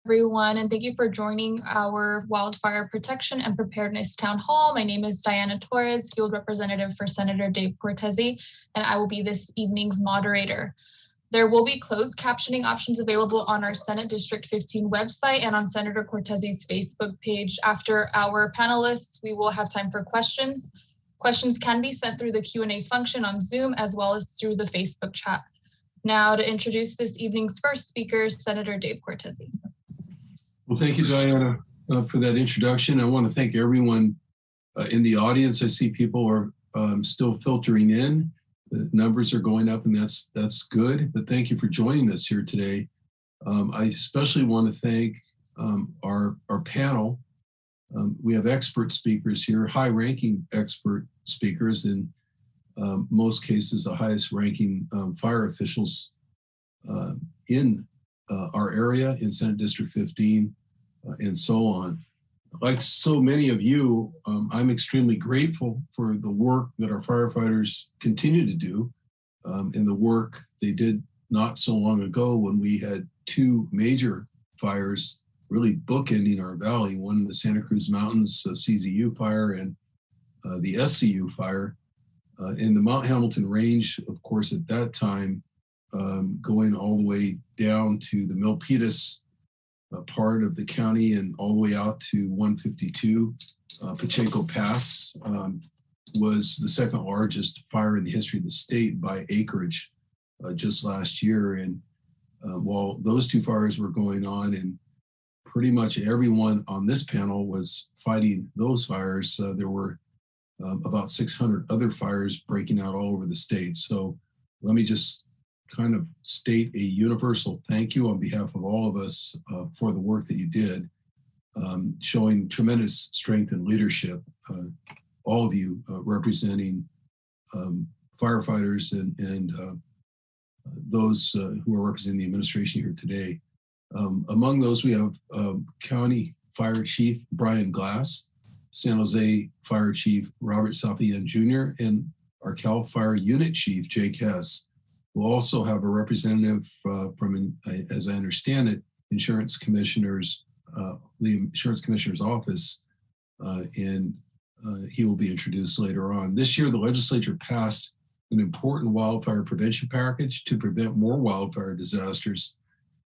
Everyone, and thank you for joining our Wildfire Protection and Preparedness Town Hall. My name is Diana Torres, Field Representative for Senator Dave Cortese, and I will be this evening's moderator. There will be closed captioning options available on our Senate District 15 website and on Senator Cortese's Facebook page. After our panelists, we will have time for questions. Questions can be sent through the Q&A function on Zoom as well as through the Facebook chat. Now to introduce this evening's first speaker, Senator Dave Cortese. Well, thank you, Diana, for that introduction. I want to thank everyone in the audience. I see people are still filtering in. The numbers are going up, and that's good. But thank you for joining us here today. I especially want to thank our panel. We have expert speakers here, high-ranking expert speakers, in most cases, the highest-ranking fire officials in our area in Senate District 15 and so on. Like so many of you, I'm extremely grateful for the work that our firefighters continue to do and the work they did not so long ago when we had two major fires really bookending our valley, one in the Santa Cruz Mountains CZU fire and the SCU fire. In the Mount Hamilton range, of course, at that time, going all the way down to the Milpitas part of the county and all the way out to 152 Pacheco Pass was the second largest fire in the history of the state by acreage just last year. And while those two fires were going on and pretty much everyone on this panel was fighting those fires, there were about 600 other fires breaking out all over the state. So let me just kind of state a universal thank you on behalf of all of us for the work that you did, showing tremendous strength and leadership, all of you representing firefighters and those who are representing the administration here today. Among those, we have County Fire Chief Brian Glass, San Jose Fire Chief Robert Sapien Jr., and our Cal Fire Unit Chief Jake Hess. We'll also have a representative from, as I understand it, the Insurance Commissioner's office, and he will be introduced later on. This year, the legislature passed an important wildfire prevention package to prevent more wildfire disasters,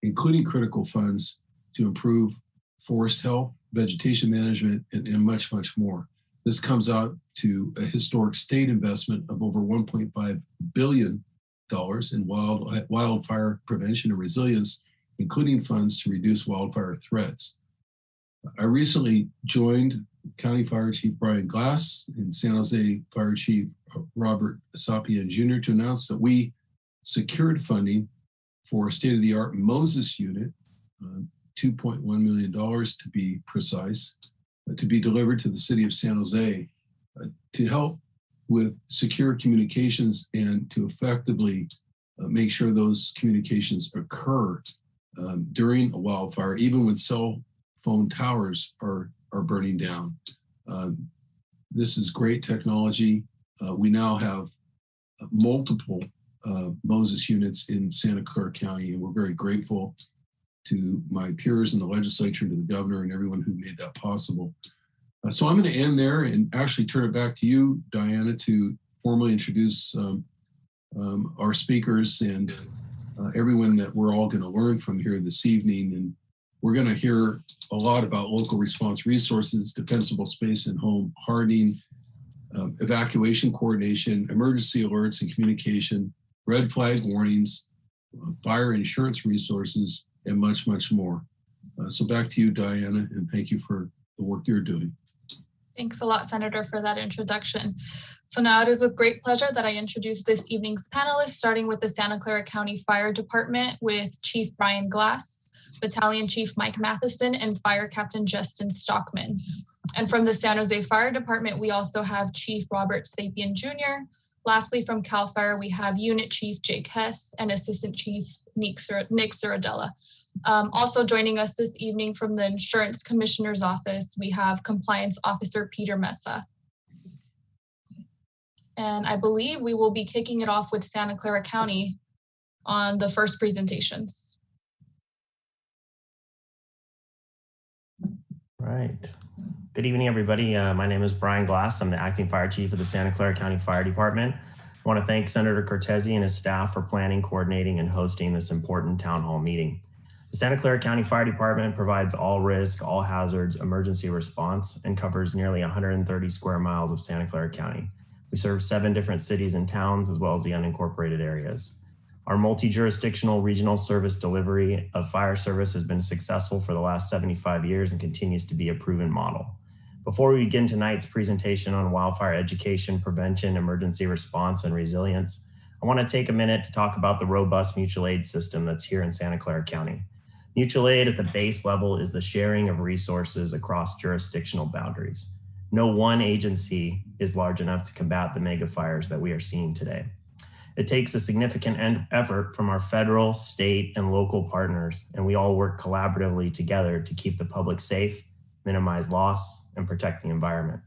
including critical funds to improve forest health, vegetation management, and much, much more. This comes out to a historic state investment of over $1.5 billion in wildfire prevention and resilience, including funds to reduce wildfire threats. I recently joined County Fire Chief Brian Glass and San Jose Fire Chief Robert Sapien Jr. to announce that we secured funding for a state-of-the-art Moses unit, $2.1 million to be precise, to be delivered to the city of San Jose to help with secure communications and to effectively make sure those communications occur during a wildfire, even when cell phone towers are burning down. This is great technology. We now have multiple Moses units in Santa Clara County, and we're very grateful to my peers in the legislature, to the governor, and everyone who made that possible. So I'm going to end there and actually turn it back to you, Diana, to formally introduce our speakers and everyone that we're all going to learn from here this evening. And we're going to hear a lot about local response resources, defensible space and home hardening, evacuation coordination, emergency alerts and communication, red flag warnings, fire insurance resources, and much, much more. So back to you, Diana, and thank you for the work you're doing. Thanks a lot, Senator, for that introduction. So now it is with great pleasure that I introduce this evening's panelists, starting with the Santa Clara County Fire Department with Chief Brian Glass, Battalion Chief Mike Matheson, and Fire Captain Justin Stockman. And from the San Jose Fire Department, we also have Chief Robert Sapien Jr. Lastly, from CAL FIRE, we have Unit Chief Jake Hess and Assistant Chief Nick Ciradella. Also joining us this evening from the Insurance Commissioner's Office, we have Compliance Officer Peter Mesa. And I believe we will be kicking it off with Santa Clara County on the first presentations. right. Good evening, everybody. My name is Brian Glass. I'm the acting fire chief of the Santa Clara County Fire Department. I want to thank Senator Cortese and his staff for planning, coordinating, and hosting this important town hall meeting. The Santa Clara County Fire Department provides all risk, all hazards emergency response and covers nearly 130 square miles of Santa Clara County. We serve 7 different cities and towns, as well as the unincorporated areas. Our multi-jurisdictional regional service delivery of fire service has been successful for the last 75 years and continues to be a proven model. Before we begin tonight's presentation on wildfire education, prevention, emergency response, and resilience, I want to take a minute to talk about the robust mutual aid system that's here in Santa Clara County. Mutual aid at the base level is the sharing of resources across jurisdictional boundaries. No one agency is large enough to combat the mega fires that we are seeing today. It takes a significant effort from our federal, state, and local partners, and we all work collaboratively together to keep the public safe, minimize loss, and protect the environment.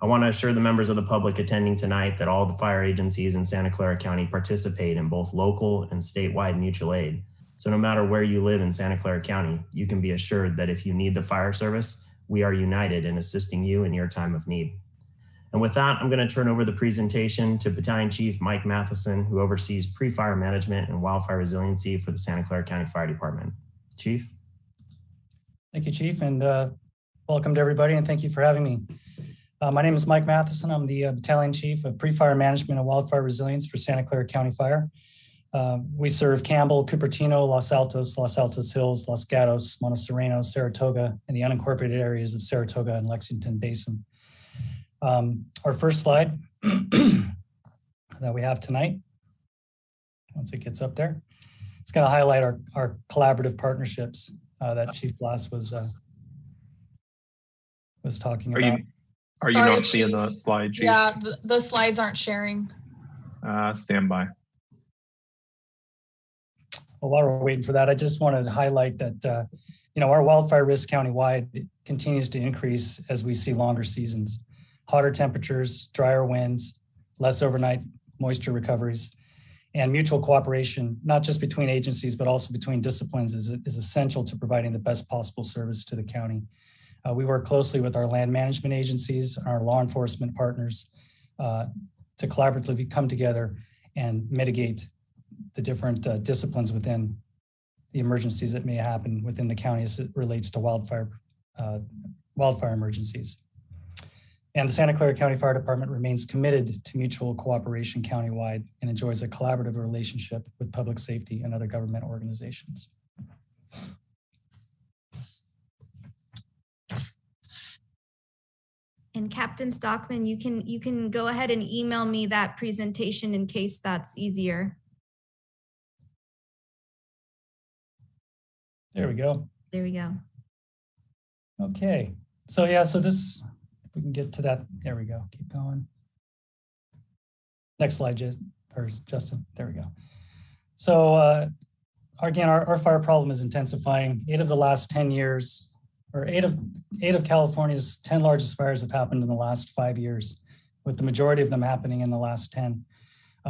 I want to assure the members of the public attending tonight that all the fire agencies in Santa Clara County participate in both local and statewide mutual aid. So no matter where you live in Santa Clara County, you can be assured that if you need the fire service, we are united in assisting you in your time of need. And with that, I'm going to turn over the presentation to Battalion Chief Mike Matheson, who oversees pre-fire management and wildfire resiliency for the Santa Clara County Fire Department. Chief. Thank you, Chief, and welcome to everybody, and thank you for having me. My name is Mike Matheson. I'm the Battalion Chief of Pre-Fire Management and Wildfire Resilience for Santa Clara County Fire. We serve Campbell, Cupertino, Los Altos Hills, Los Gatos, Montserrano, Saratoga, and the unincorporated areas of Saratoga and Lexington Basin. Our first slide that we have tonight, once it gets up there, it's going to highlight our collaborative partnerships that Chief Glass was talking about. Are you not seeing the slide, Chief? Yeah, the slides aren't sharing. Stand by. Well, while we're waiting for that, I just wanted to highlight that our wildfire risk countywide continues to increase as we see longer seasons. Hotter temperatures, drier winds, less overnight moisture recoveries, and mutual cooperation, not just between agencies, but also between disciplines is essential to providing the best possible service to the county. We work closely with our land management agencies, our law enforcement partners to collaboratively come together and mitigate the different disciplines within the emergencies that may happen within the county as it relates to wildfire emergencies. And the Santa Clara County Fire Department remains committed to mutual cooperation countywide and enjoys a collaborative relationship with public safety and other government organizations. And Captain Stockman, you can go ahead and email me that presentation in case that's easier. There we go. There we go. Okay. So yeah, so this, if we can get to that, there we go. Keep going. Next slide, Justin. There we go. So again, our fire problem is intensifying. 8 of the last 10 years, or 8 of California's 10 largest fires have happened in the last 5 years, with the majority of them happening in the last 10.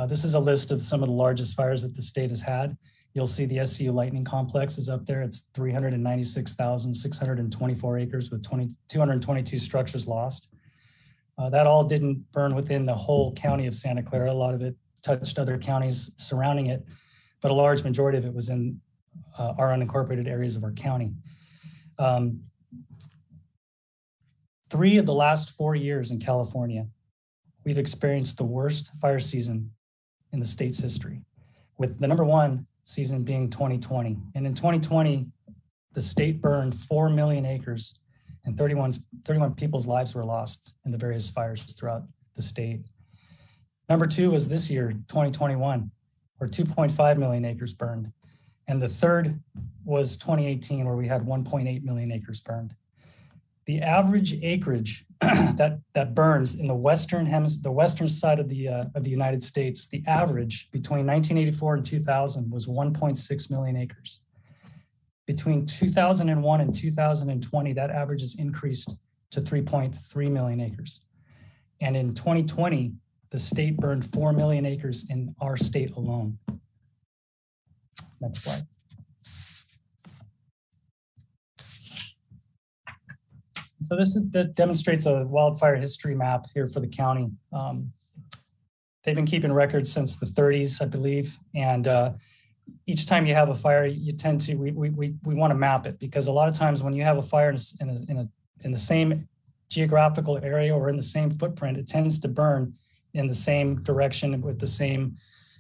This is a list of some of the largest fires that the state has had. You'll see the SCU Lightning Complex is up there. It's 396,624 acres with 222 structures lost. That all didn't burn within the whole county of Santa Clara. A lot of it touched other counties surrounding it, but a large majority of it was in our unincorporated areas of our county. 3 of the last 4 years in California, we've experienced the worst fire season in the state's history, with the number 1 season being 2020. And in 2020, the state burned 4 million acres and 31 people's lives were lost in the various fires throughout the state. Number 2 was this year, 2021, where 2.5 million acres burned. And the third was 2018, where we had 1.8 million acres burned. The average acreage that burns in the western side of the United States, the average between 1984 and 2000 was 1.6 million acres. Between 2001 and 2020, that average has increased to 3.3 million acres. And in 2020, the state burned 4 million acres in our state alone. Next slide. So that demonstrates a wildfire history map here for the county. They've been keeping records since the 30s, I believe. And each time you have a fire, you tend to, we want to map it, because a lot of times when you have a fire in the same geographical area or in the same footprint, it tends to burn in the same direction with the same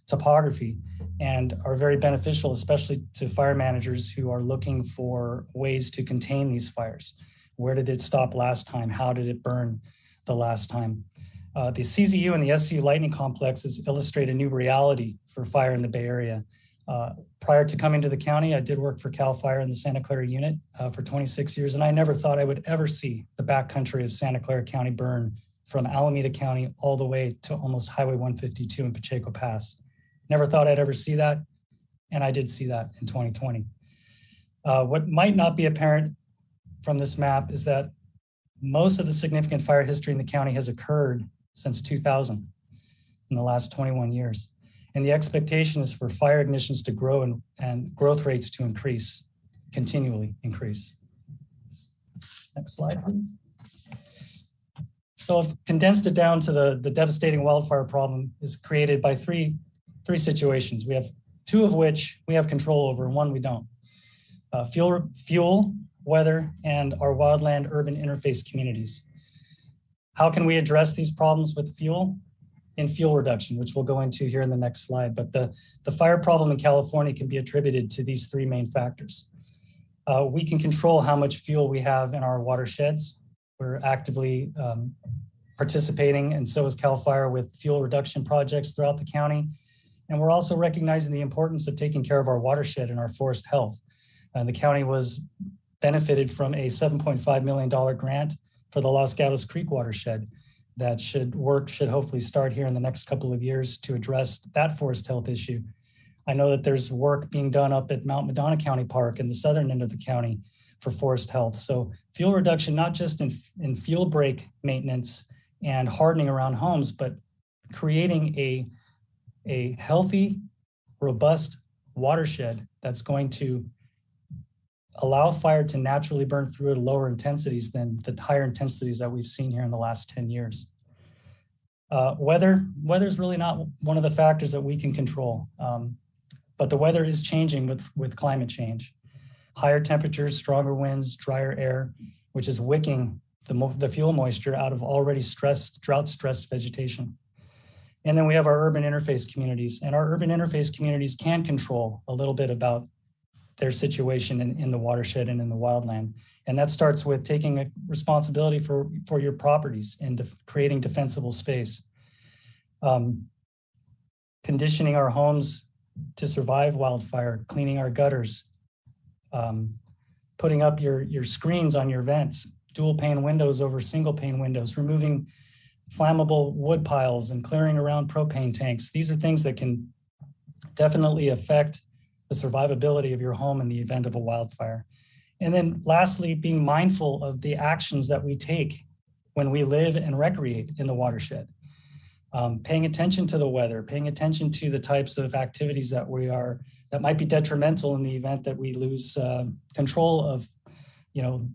topography, and are very beneficial, especially to fire managers who are looking for ways to contain these fires. Where did it stop last time? How did it burn the last time? The CZU and the SCU lightning complexes illustrate a new reality for fire in the Bay Area. Prior to coming to the county, I did work for CAL FIRE in the Santa Clara unit for 26 years, and I never thought I would ever see the backcountry of Santa Clara County burn from Alameda County all the way to almost Highway 152 in Pacheco Pass. Never thought I'd ever see that, and I did see that in 2020. What might not be apparent from this map is that most of the significant fire history in the county has occurred since 2000, in the last 21 years. And the expectation is for fire ignitions to grow and growth rates to increase, continually increase. Next slide, please. So I've condensed it down to the devastating wildfire problem is created by three situations. We have two of which we have control over and one we don't. Fuel, weather, and our wildland urban interface communities. How can we address these problems with fuel? In fuel reduction, which we'll go into here in the next slide. But the fire problem in California can be attributed to these three main factors. We can control how much fuel we have in our watersheds. We're actively participating, and so is CAL FIRE, with fuel reduction projects throughout the county. And we're also recognizing the importance of taking care of our watershed and our forest health. The county was benefited from a $7.5 million grant for the Los Gatos Creek watershed. That should hopefully start here in the next couple of years to address that forest health issue. I know that there's work being done up at Mount Madonna County Park in the southern end of the county for forest health. So fuel reduction, not just in fuel break maintenance and hardening around homes, but creating a healthy, robust watershed that's going to allow fire to naturally burn through at lower intensities than the higher intensities that we've seen here in the last 10 years. Weather's really not one of the factors that we can control, but the weather is changing with climate change. Higher temperatures, stronger winds, drier air, which is wicking the fuel moisture out of already drought-stressed vegetation. And then we have our urban interface communities, and our urban interface communities can control a little bit about their situation in the watershed and in the wildland. And that starts with taking a responsibility for your properties and creating defensible space. Conditioning our homes to survive wildfire, cleaning our gutters, putting up your screens on your vents, dual pane windows over single pane windows, removing flammable wood piles and clearing around propane tanks. These are things that can definitely affect the survivability of your home in the event of a wildfire. And then lastly, being mindful of the actions that we take when we live and recreate in the watershed. Paying attention to the weather, paying attention to the types of activities that might be detrimental in the event that we lose control of,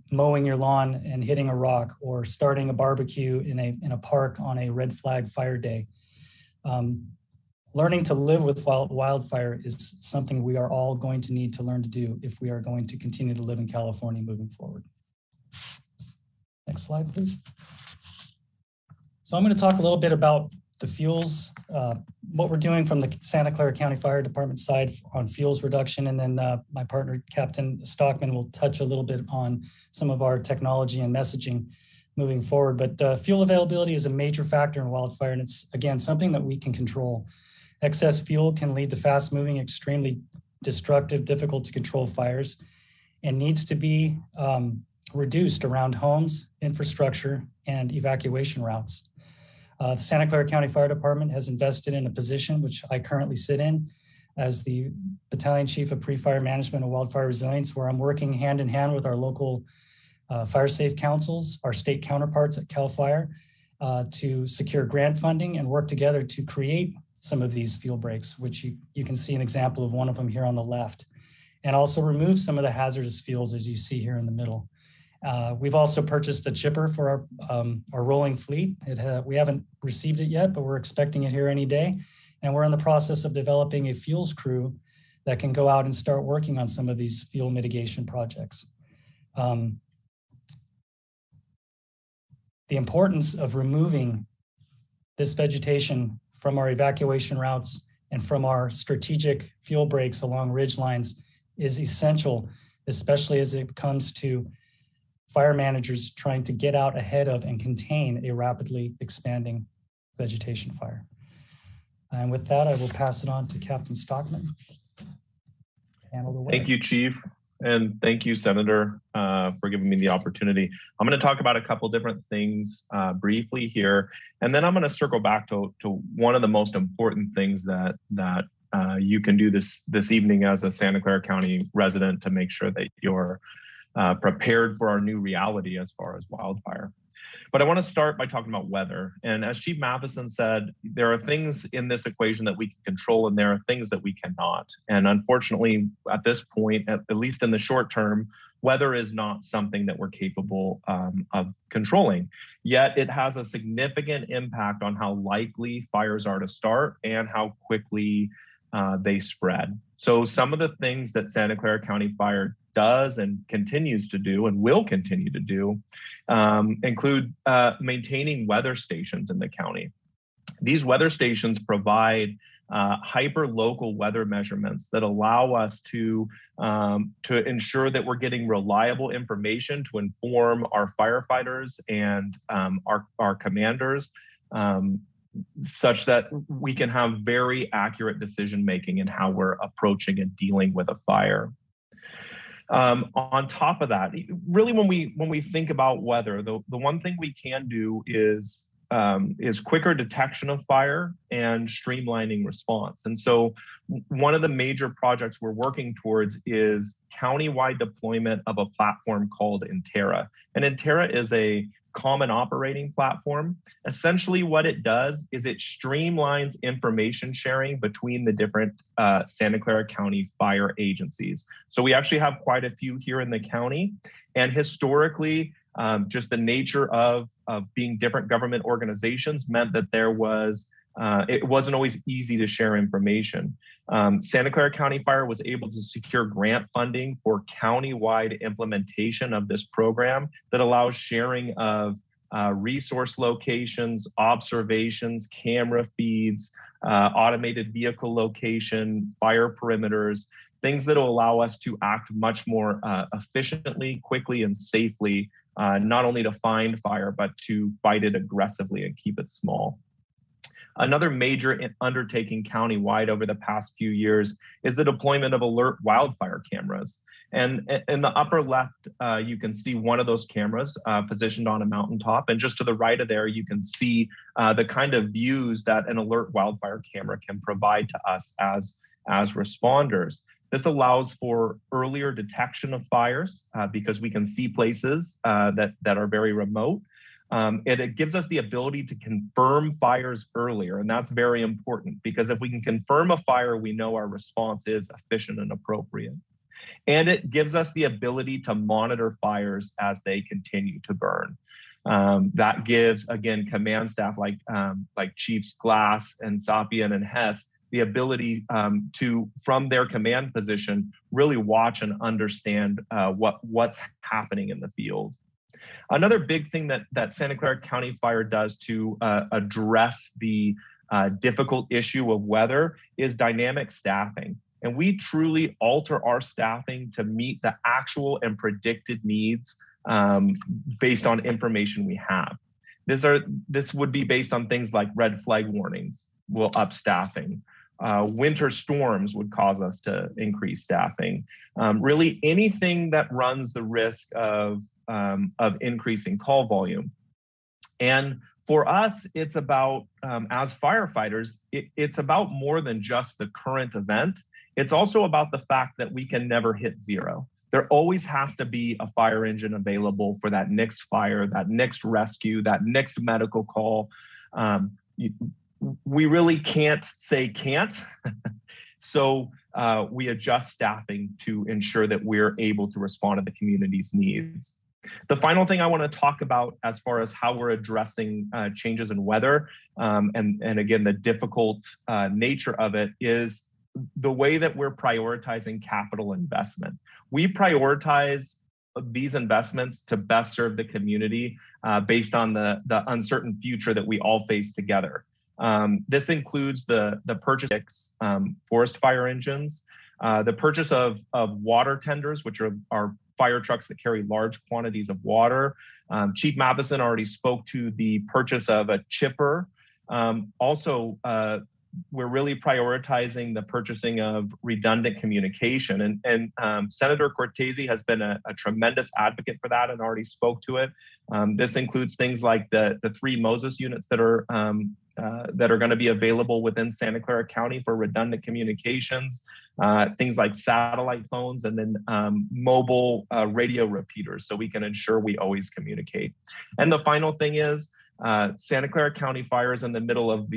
mowing your lawn and hitting a rock, or starting a barbecue in a park on a red flag fire day. Learning to live with wildfire is something we are all going to need to learn to do if we are going to continue to live in California moving forward. Next slide, please. So I'm going to talk a little bit about the fuels, what we're doing from the Santa Clara County Fire Department side on fuels reduction, and then my partner, Captain Stockman, will touch a little bit on some of our technology and messaging moving forward. But fuel availability is a major factor in wildfire, and it's, again, something that we can control. Excess fuel can lead to fast-moving, extremely destructive, difficult to control fires, and needs to be reduced around homes, infrastructure, and evacuation routes. The Santa Clara County Fire Department has invested in a position, which I currently sit in, as the Battalion Chief of Pre-Fire Management and Wildfire Resilience, where I'm working hand in hand with our local fire safe councils, our state counterparts at CAL FIRE, to secure grant funding and work together to create some of these fuel breaks, which you can see an example of one of them here on the left, and also remove some of the hazardous fuels, as you see here in the middle. We've also purchased a chipper for our rolling fleet. We haven't received it yet, but we're expecting it here any day. And we're in the process of developing a fuels crew that can go out and start working on some of these fuel mitigation projects. The importance of removing this vegetation from our evacuation routes and from our strategic fuel breaks along ridge lines is essential, especially as it comes to fire managers trying to get out ahead of and contain a rapidly expanding vegetation fire. And with that, I will pass it on to Captain Stockman. Thank you, Chief. And thank you, Senator, for giving me the opportunity. I'm going to talk about a couple different things briefly here, and then I'm going to circle back to one of the most important things that you can do this evening as a Santa Clara County resident to make sure that you're prepared for our new reality as far as wildfire. But I want to start by talking about weather. And as Chief Matheson said, there are things in this equation that we can control and there are things that we cannot. And unfortunately, at this point, at least in the short term, weather is not something that we're capable of controlling. Yet it has a significant impact on how likely fires are to start and how quickly they spread. So some of the things that Santa Clara County Fire does and continues to do and will continue to do include maintaining weather stations in the county. These weather stations provide hyper-local weather measurements that allow us to ensure that we're getting reliable information to inform our firefighters and our commanders such that we can have very accurate decision-making in how we're approaching and dealing with a fire. On top of that, really when we think about weather, the one thing we can do is quicker detection of fire and streamlining response. And so one of the major projects we're working towards is countywide deployment of a platform called Intera. And Intera is a common operating platform. Essentially what it does is it streamlines information sharing between the different Santa Clara County fire agencies. So we actually have quite a few here in the county, and historically, just the nature of being different government organizations meant that there was it wasn't always easy to share information. Santa Clara County Fire was able to secure grant funding for countywide implementation of this program that allows sharing of resource locations, observations, camera feeds, automated vehicle location, fire perimeters, things that will allow us to act much more efficiently, quickly, and safely, not only to find fire, but to fight it aggressively and keep it small. Another major undertaking countywide over the past few years is the deployment of alert wildfire cameras. And in the upper left, you can see one of those cameras positioned on a mountaintop. And just to the right of there, you can see the kind of views that an alert wildfire camera can provide to us as responders. This allows for earlier detection of fires because we can see places that are very remote. It gives us the ability to confirm fires earlier, and that's very important because if we can confirm a fire, we know our response is efficient and appropriate. And it gives us the ability to monitor fires as they continue to burn. That gives, again, command staff like Chiefs Glass and Sapien and Hess the ability to, from their command position, really watch and understand what's happening in the field. Another big thing that Santa Clara County Fire does to address the difficult issue of weather is dynamic staffing. And we truly alter our staffing to meet the actual and predicted needs based on information we have. This would be based on things like red flag warnings will up staffing. Winter storms would cause us to increase staffing. Really anything that runs the risk of increasing call volume. And for us, it's about, as firefighters, it's about more than just the current event. It's also about the fact that we can never hit zero. There always has to be a fire engine available for that next fire, that next rescue, that next medical call. We really can't say can't. So we adjust staffing to ensure that we're able to respond to the community's needs. The final thing I want to talk about as far as how we're addressing changes in weather, and again, the difficult nature of it, is the way that we're prioritizing capital investment. We prioritize these investments to best serve the community based on the uncertain future that we all face together. This includes the purchase of forest fire engines, the purchase of water tenders, which are fire trucks that carry large quantities of water. Chief Matheson already spoke to the purchase of a chipper. Also, we're really prioritizing the purchasing of redundant communication. And Senator Cortese has been a tremendous advocate for that and already spoke to it. This includes things like the 3 Moses units that are going to be available within Santa Clara County for redundant communications, things like satellite phones, and then mobile radio repeaters, so we can ensure we always communicate. And the final thing is, Santa Clara County Fire is in the middle of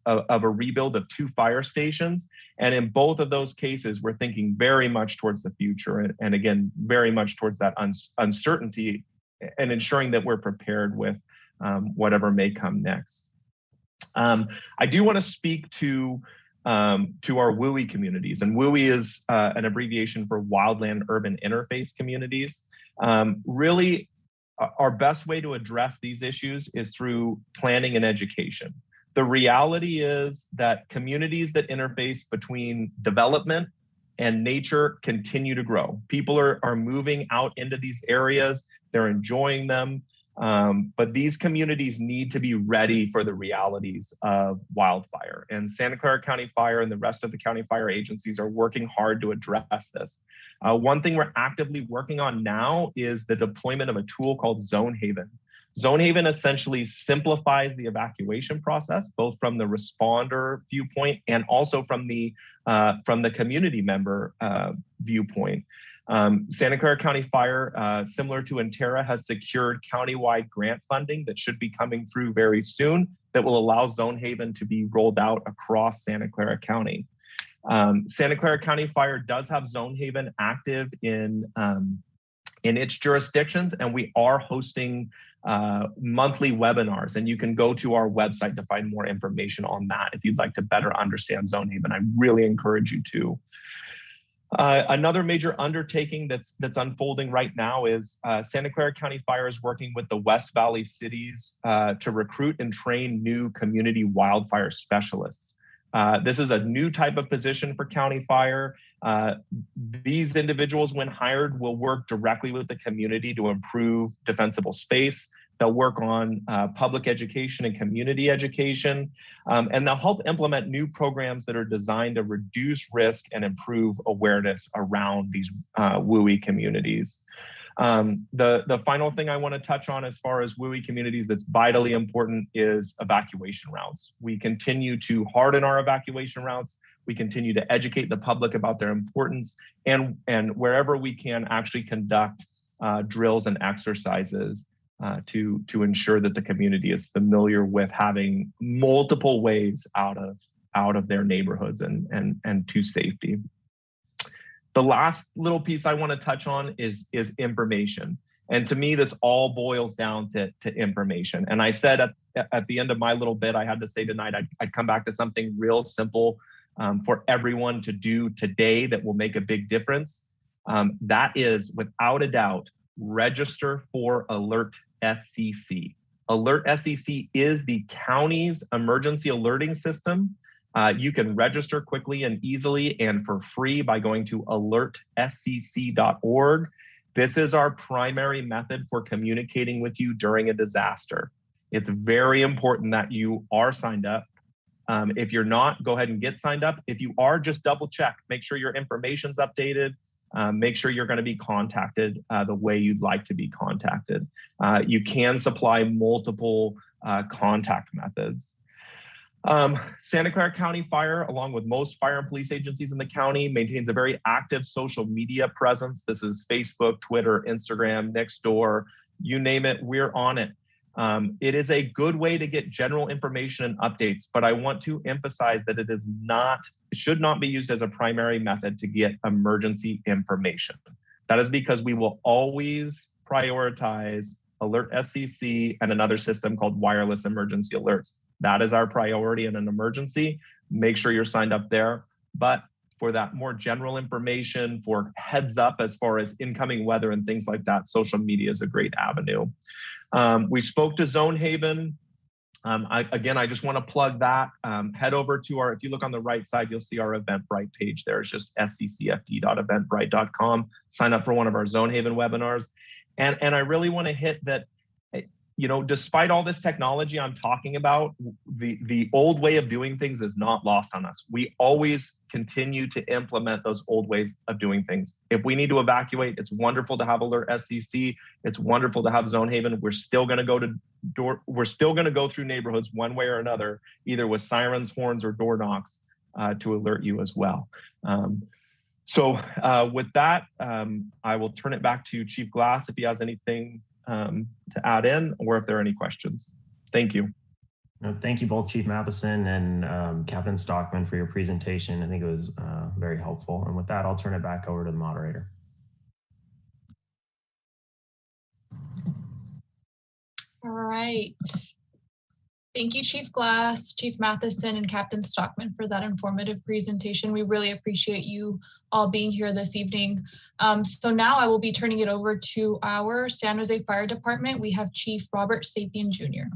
a rebuild of 2 fire stations. And in both of those cases, we're thinking very much towards the future, and again, very much towards that uncertainty, and ensuring that we're prepared with whatever may come next. I do want to speak to our WUI communities, and WUI is an abbreviation for Wildland Urban Interface Communities. Really, our best way to address these issues is through planning and education. The reality is that communities that interface between development and nature continue to grow. People are moving out into these areas, they're enjoying them, but these communities need to be ready for the realities of wildfire. And Santa Clara County Fire and the rest of the county fire agencies are working hard to address this. One thing we're actively working on now is the deployment of a tool called Zone Haven. Zone Haven essentially simplifies the evacuation process, both from the responder viewpoint and also from the community member viewpoint. Santa Clara County Fire, similar to Intera, has secured countywide grant funding that should be coming through very soon that will allow Zone Haven to be rolled out across Santa Clara County. Santa Clara County Fire does have Zone Haven active in its jurisdictions, and we are hosting monthly webinars, and you can go to our website to find more information on that if you'd like to better understand Zone Haven. I really encourage you to. Another major undertaking that's unfolding right now is Santa Clara County Fire is working with the West Valley cities to recruit and train new community wildfire specialists. This is a new type of position for County Fire. These individuals, when hired, will work directly with the community to improve defensible space. They'll work on public education and community education, and they'll help implement new programs that are designed to reduce risk and improve awareness around these WUI communities. The final thing I want to touch on as far as WUI communities that's vitally important is evacuation routes. We continue to harden our evacuation routes. We continue to educate the public about their importance, and wherever we can actually conduct drills and exercises to ensure that the community is familiar with having multiple ways out of their neighborhoods and to safety. The last little piece I want to touch on is information. And to me, this all boils down to information. And I said at the end of my little bit, I had to say tonight, I'd come back to something real simple for everyone to do today that will make a big difference. That is, without a doubt, register for Alert SCC. Alert SCC is the county's emergency alerting system. You can register quickly and easily and for free by going to alertscc.org. This is our primary method for communicating with you during a disaster. It's very important that you are signed up. If you're not, go ahead and get signed up. If you are, just double check. Make sure your information's updated. Make sure you're going to be contacted the way you'd like to be contacted. You can supply multiple contact methods. Santa Clara County Fire, along with most fire and police agencies in the county, maintains a very active social media presence. This is Facebook, Twitter, Instagram, Nextdoor, you name it, we're on it. It is a good way to get general information and updates, but I want to emphasize that it should not be used as a primary method to get emergency information. That is because we will always prioritize Alert SCC and another system called Wireless Emergency Alerts. That is our priority in an emergency. Make sure you're signed up there. But for that more general information, for heads up as far as incoming weather and things like that, social media is a great avenue. We spoke to Zonehaven. I just want to plug that. Head over to our, if you look on the right side, you'll see our Eventbrite page there. It's just sccfd.eventbrite.com. Sign up for one of our Zonehaven webinars. And I really want to hit that, you know, despite all this technology I'm talking about, the old way of doing things is not lost on us. We always continue to implement those old ways of doing things. If we need to evacuate, it's wonderful to have Alert SCC. It's wonderful to have Zonehaven. We're still going to go through neighborhoods one way or another, either with sirens, horns, or door knocks to alert you as well. With that, I will turn it back to Chief Glass if he has anything to add in, or if there are any questions. Thank you. Thank you both, Chief Matheson and Captain Stockman, for your presentation. I think it was very helpful. And with that, I'll turn it back over to the moderator. All right. Thank you, Chief Glass, Chief Matheson, and Captain Stockman for that informative presentation. We really appreciate you all being here this evening. So now I will be turning it over to our San Jose Fire Department. We have Chief Robert Sapien Jr.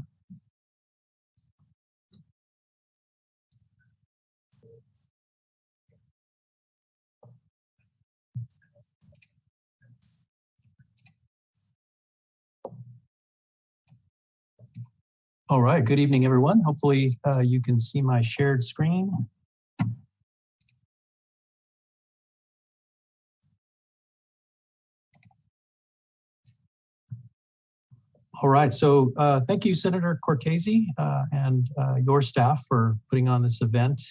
All right, good evening, everyone. Hopefully you can see my shared screen. All right, so thank you, Senator Cortese, and your staff for putting on this event.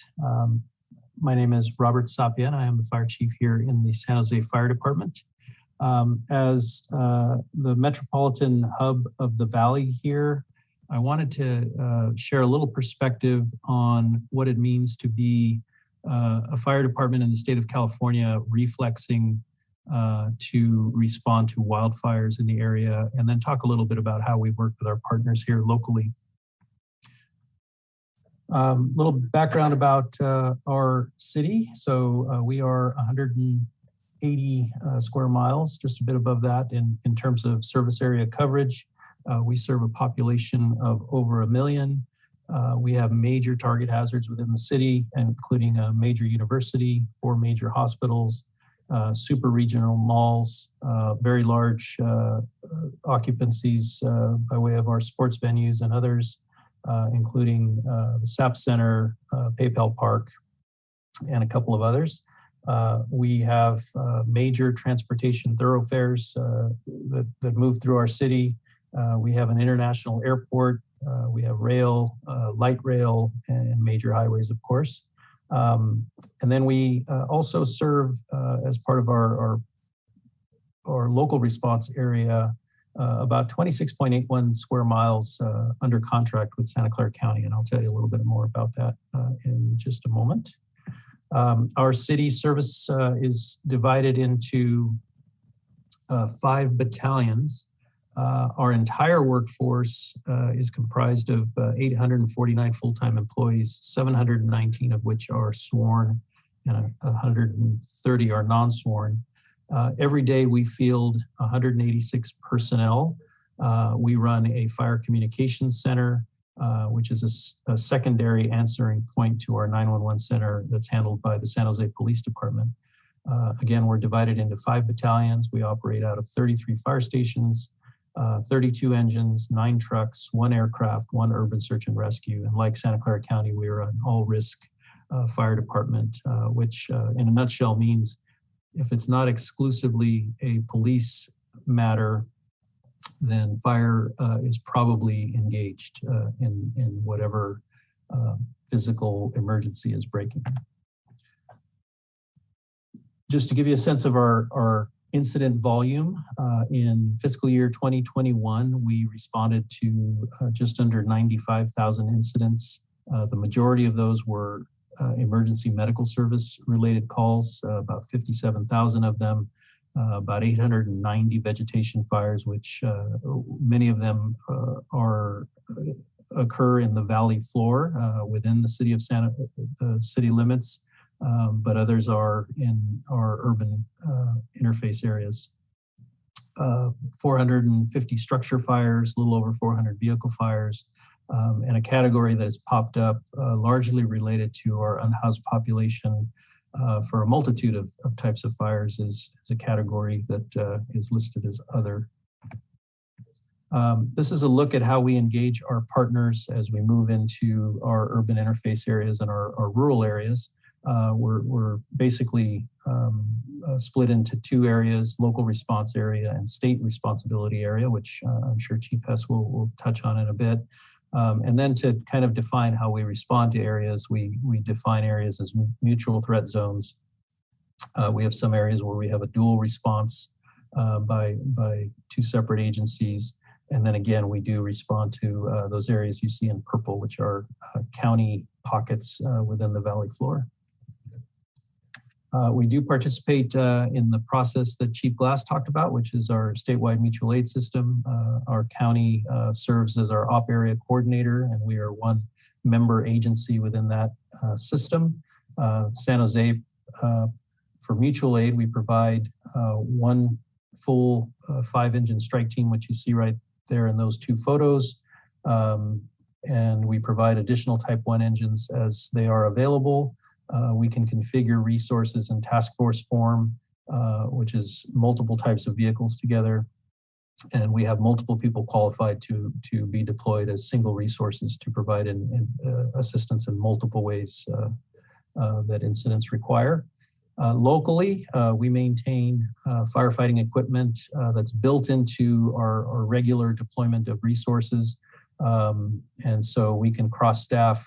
My name is Robert Sapien. I am the fire chief here in the San Jose Fire Department. As the metropolitan hub of the Valley here, I wanted to share a little perspective on what it means to be a fire department in the state of California reflexing to respond to wildfires in the area, and then talk a little bit about how we work with our partners here locally. Little background about our city. So we are 180 square miles, just a bit above that in terms of service area coverage. We serve a population of over 1 million. We have major target hazards within the city, including a major university, 4 major hospitals, super regional malls, very large occupancies by way of our sports venues and others, including the SAP Center, PayPal Park, and a couple of others. We have major transportation thoroughfares that move through our city. We have an international airport, we have rail, light rail, and major highways, of course. And then we also serve as part of our local response area, about 26.81 square miles under contract with Santa Clara County. And I'll tell you a little bit more about that in just a moment. Our city service is divided into 5 battalions. Our entire workforce is comprised of 849 full-time employees, 719 of which are sworn and 130 are non-sworn. Every day we field 186 personnel. We run a fire communications center, which is a secondary answering point to our 911 center that's handled by the San Jose Police Department. Again, we're divided into 5 battalions. We operate out of 33 fire stations, 32 engines, 9 trucks, 1 aircraft, 1 urban search and rescue. And like Santa Clara County, we are an all-risk fire department, which in a nutshell means if it's not exclusively a police matter, then fire is probably engaged in whatever physical emergency is breaking. Just to give you a sense of our incident volume, in fiscal year 2021, we responded to just under 95,000 incidents. The majority of those were emergency medical service related calls, about 57,000 of them. about 890 vegetation fires, which many of them occur in the valley floor within the city of city limits, but others are in our urban interface areas. 450 structure fires, a little over 400 vehicle fires, and a category that has popped up largely related to our unhoused population for a multitude of types of fires is a category that is listed as other. This is a look at how we engage our partners as we move into our urban interface areas and our rural areas. We're basically split into two areas, local response area and state responsibility area, which I'm sure Chief Hess will touch on in a bit. And then to kind of define how we respond to areas, we define areas as mutual threat zones. We have some areas where we have a dual response by two separate agencies. And then again, we do respond to those areas you see in purple, which are county pockets within the valley floor. We do participate in the process that Chief Glass talked about, which is our statewide mutual aid system. Our county serves as our op area coordinator, and we are one member agency within that system. San Jose, for mutual aid, we provide one full 5-engine strike team, which you see right there in those two photos. And we provide additional type 1 engines as they are available. We can configure resources in task force form, which is multiple types of vehicles together. And we have multiple people qualified to be deployed as single resources to provide assistance in multiple ways that incidents require. Locally, we maintain firefighting equipment that's built into our regular deployment of resources. And so we can cross-staff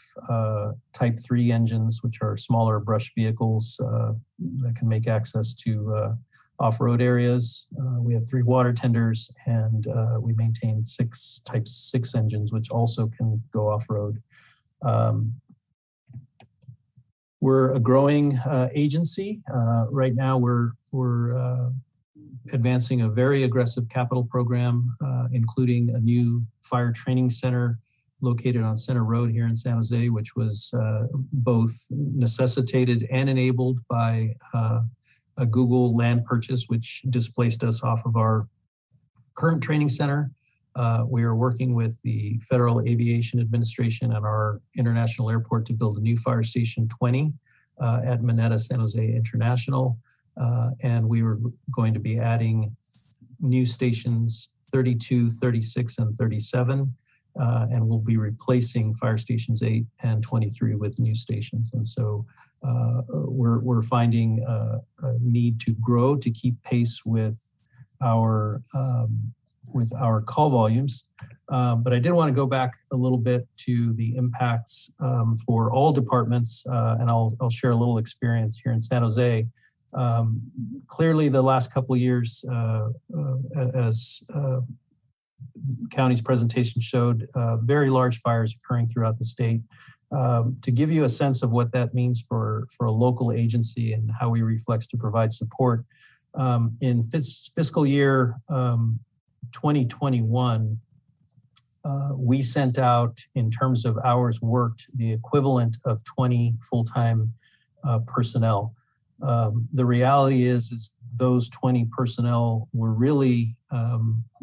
type 3 engines, which are smaller brush vehicles that can make access to off-road areas. We have 3 water tenders, and we maintain 6 type 6 engines, which also can go off-road. We're a growing agency. Right now, we're advancing a very aggressive capital program, including a new fire training center located on Center Road here in San Jose, which was both necessitated and enabled by a Google land purchase, which displaced us off of our current training center. We are working with the Federal Aviation Administration and our international airport to build a new fire station 20 at Mineta San Jose International. And we were going to be adding new stations 32, 36, and 37. And we'll be replacing fire stations 8 and 23 with new stations. And so we're finding a need to grow to keep pace with our call volumes. But I did want to go back a little bit to the impacts for all departments, and I'll share a little experience here in San Jose. Clearly, the last couple of years, as county's presentation showed, very large fires occurring throughout the state. To give you a sense of what that means for a local agency and how we reflex to provide support, in fiscal year 2021, we sent out, in terms of hours worked, the equivalent of 20 full-time personnel. The reality is those 20 personnel were really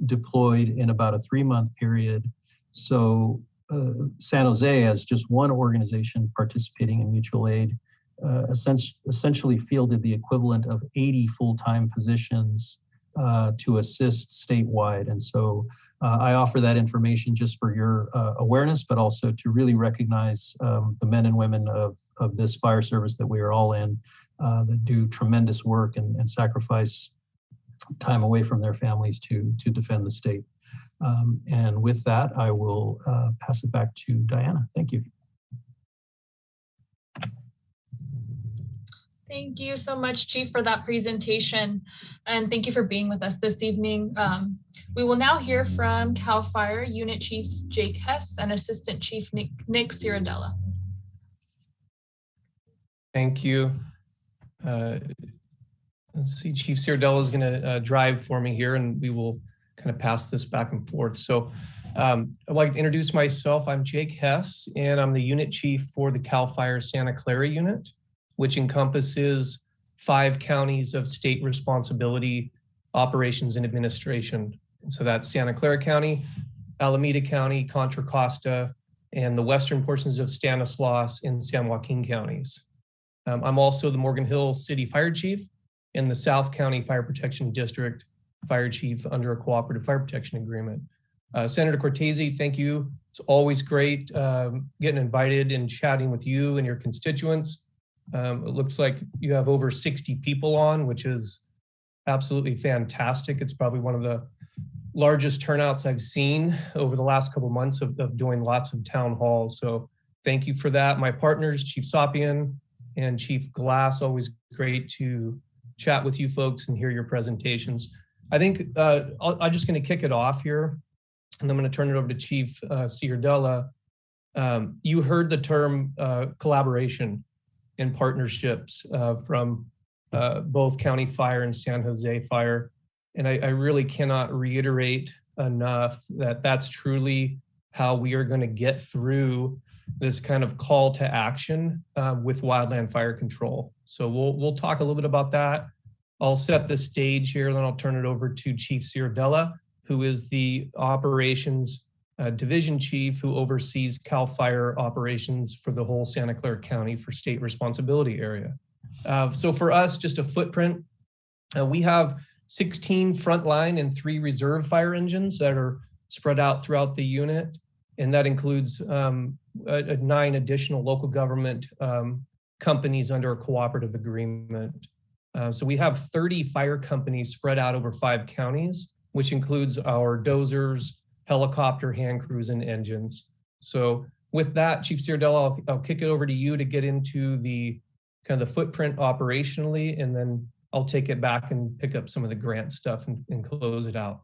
deployed in about a 3-month period. So San Jose, as just one organization participating in mutual aid, essentially fielded the equivalent of 80 full-time positions to assist statewide. And so I offer that information just for your awareness, but also to really recognize the men and women of this fire service that we are all in, that do tremendous work and sacrifice time away from their families to defend the state. And with that, I will pass it back to Diana. Thank you. Thank you so much, Chief, for that presentation. And thank you for being with us this evening. We will now hear from CAL FIRE Unit Chief Jake Hess and Assistant Chief Nick Ciradella. Thank you. let's see, Chief Ciardella is going to drive for me here, and we will kind of pass this back and forth. So I'd like to introduce myself. I'm Jake Hess, and I'm the unit chief for the CAL FIRE Santa Clara unit, which encompasses 5 counties of state responsibility, operations, and administration. And so that's Santa Clara County, Alameda County, Contra Costa, and the western portions of Stanislaus and San Joaquin counties. I'm also the Morgan Hill City Fire Chief and the South County Fire Protection District Fire Chief under a cooperative fire protection agreement. Senator Cortese, thank you. It's always great getting invited and chatting with you and your constituents. It looks like you have over 60 people on, which is absolutely fantastic. It's probably one of the largest turnouts I've seen over the last couple of months of doing lots of town halls. So thank you for that. My partners, Chief Sopian and Chief Glass, always great to chat with you folks and hear your presentations. I think I'm just going to kick it off here, and I'm going to turn it over to Chief Ciardella. You heard the term collaboration and partnerships from both County Fire and San Jose Fire. And I really cannot reiterate enough that that's truly how we are going to get through this kind of call to action with wildland fire control. So we'll talk a little bit about that. I'll set the stage here, and then I'll turn it over to Chief Ciardella, who is the operations division chief who oversees CAL FIRE operations for the whole Santa Clara County for state responsibility area. So for us, just a footprint, we have 16 frontline and 3 reserve fire engines that are spread out throughout the unit. And that includes 9 additional local government companies under a cooperative agreement. So we have 30 fire companies spread out over 5 counties, which includes our dozers, helicopter, hand crews, and engines. So with that, Chief Ciardella, I'll kick it over to you to get into the kind of the footprint operationally, and then I'll take it back and pick up some of the grant stuff and close it out.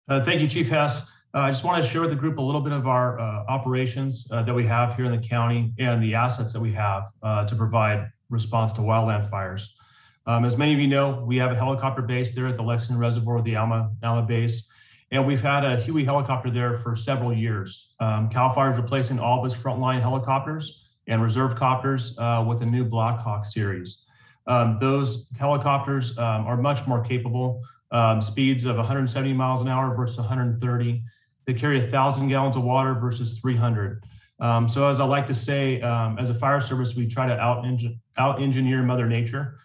Thank you, Chief Hess. I just want to share with the group a little bit of our operations that we have here in the county and the assets that we have to provide response to wildland fires. As many of you know, we have a helicopter base there at the Lexington Reservoir, the Alma base, and we've had a Huey helicopter there for several years. CAL FIRE is replacing all of its frontline helicopters and reserve copters with a new Blackhawk series. Those helicopters are much more capable, speeds of 170 miles an hour versus 130. They carry 1,000 gallons of water versus 300. So as I like to say, as a fire service, we try to out-engineer Mother Nature.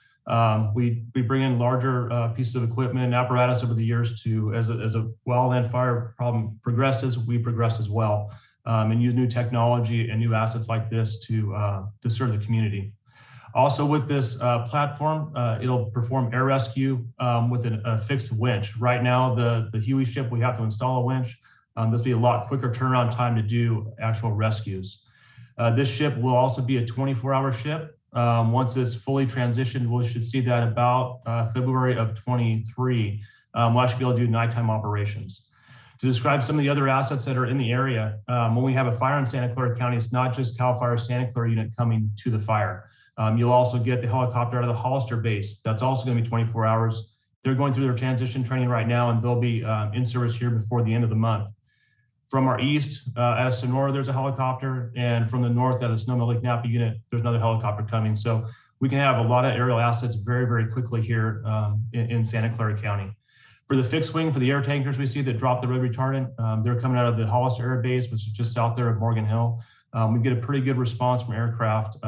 We bring in larger pieces of equipment and apparatus over the years to, as a wildland fire problem progresses, we progress as well, and use new technology and new assets like this to serve the community. Also with this platform, it'll perform air rescue with a fixed winch. Right now, the Huey ship, we have to install a winch. This will be a lot quicker turnaround time to do actual rescues. This ship will also be a 24-hour ship. Once it's fully transitioned, we should see that about February of 23. We'll actually be able to do nighttime operations. To describe some of the other assets that are in the area, when we have a fire in Santa Clara County, it's not just CAL FIRE Santa Clara unit coming to the fire. You'll also get the helicopter out of the Hollister base. That's also going to be 24 hours. They're going through their transition training right now, and they'll be in service here before the end of the month. From our east, out of Sonora, there's a helicopter, and from the north, out of Sonoma Lake Napa unit, there's another helicopter coming. So we can have a lot of aerial assets very, very quickly here in Santa Clara County. For the fixed wing, for the air tankers we see that drop the road retardant, they're coming out of the Hollister Air Base, which is just south there of Morgan Hill. We get a pretty good response from aircraft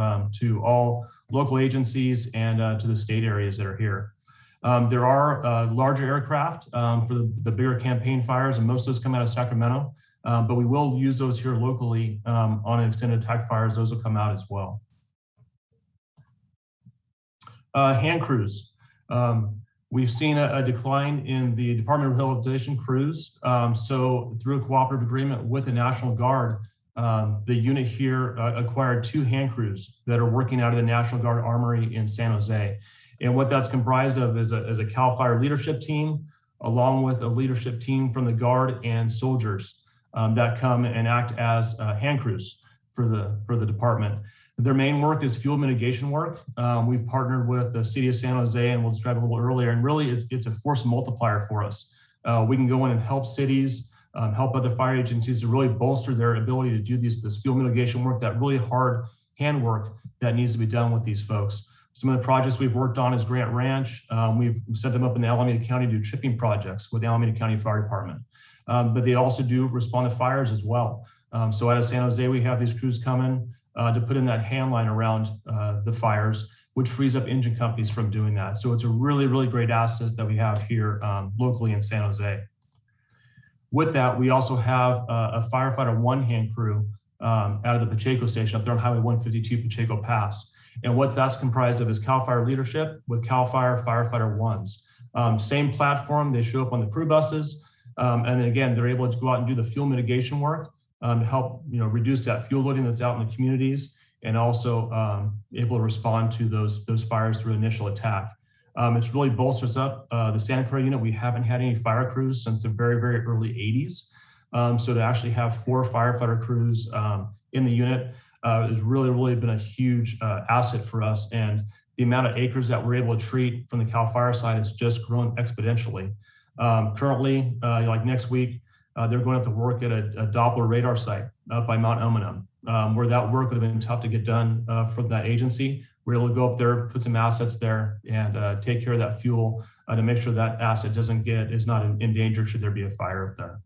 to all local agencies and to the state areas that are here. There are larger aircraft for the bigger campaign fires, and most of those come out of Sacramento. But we will use those here locally on extended attack fires. Those will come out as well. Hand crews. We've seen a decline in the Department of Rehabilitation crews. So through a cooperative agreement with the National Guard, the unit here acquired 2 hand crews that are working out of the National Guard Armory in San Jose. And what that's comprised of is a CAL FIRE leadership team, along with a leadership team from the Guard and soldiers that come and act as hand crews for the department. Their main work is fuel mitigation work. We've partnered with the city of San Jose, and we'll describe it a little earlier, and really it's a force multiplier for us. We can go in and help cities, help other fire agencies to really bolster their ability to do this fuel mitigation work, that really hard handwork that needs to be done with these folks. Some of the projects we've worked on is Grant Ranch. We've set them up in Alameda County to do chipping projects with the Alameda County Fire Department. But they also do respond to fires as well. So out of San Jose, we have these crews coming to put in that hand line around the fires, which frees up engine companies from doing that. So it's a really, really great asset that we have here locally in San Jose. With that, we also have a firefighter one-hand crew out of the Pacheco station up there on Highway 152 Pacheco Pass. And what that's comprised of is CAL FIRE leadership with CAL FIRE firefighter ones. Same platform, they show up on the crew buses. And then again, they're able to go out and do the fuel mitigation work to help reduce that fuel loading that's out in the communities, and also able to respond to those fires through initial attack. It's really bolsters up the Santa Clara unit. We haven't had any fire crews since the very, very early 80s. So to actually have 4 firefighter crews in the unit has really been a huge asset for us. And the amount of acres that we're able to treat from the CAL FIRE side has just grown exponentially. Currently, like next week, they're going to work at a Doppler radar site up by Mount Elminum, where that work would have been tough to get done for that agency. We're able to go up there, put some assets there, and take care of that fuel to make sure that asset is not in danger should there be a fire up there.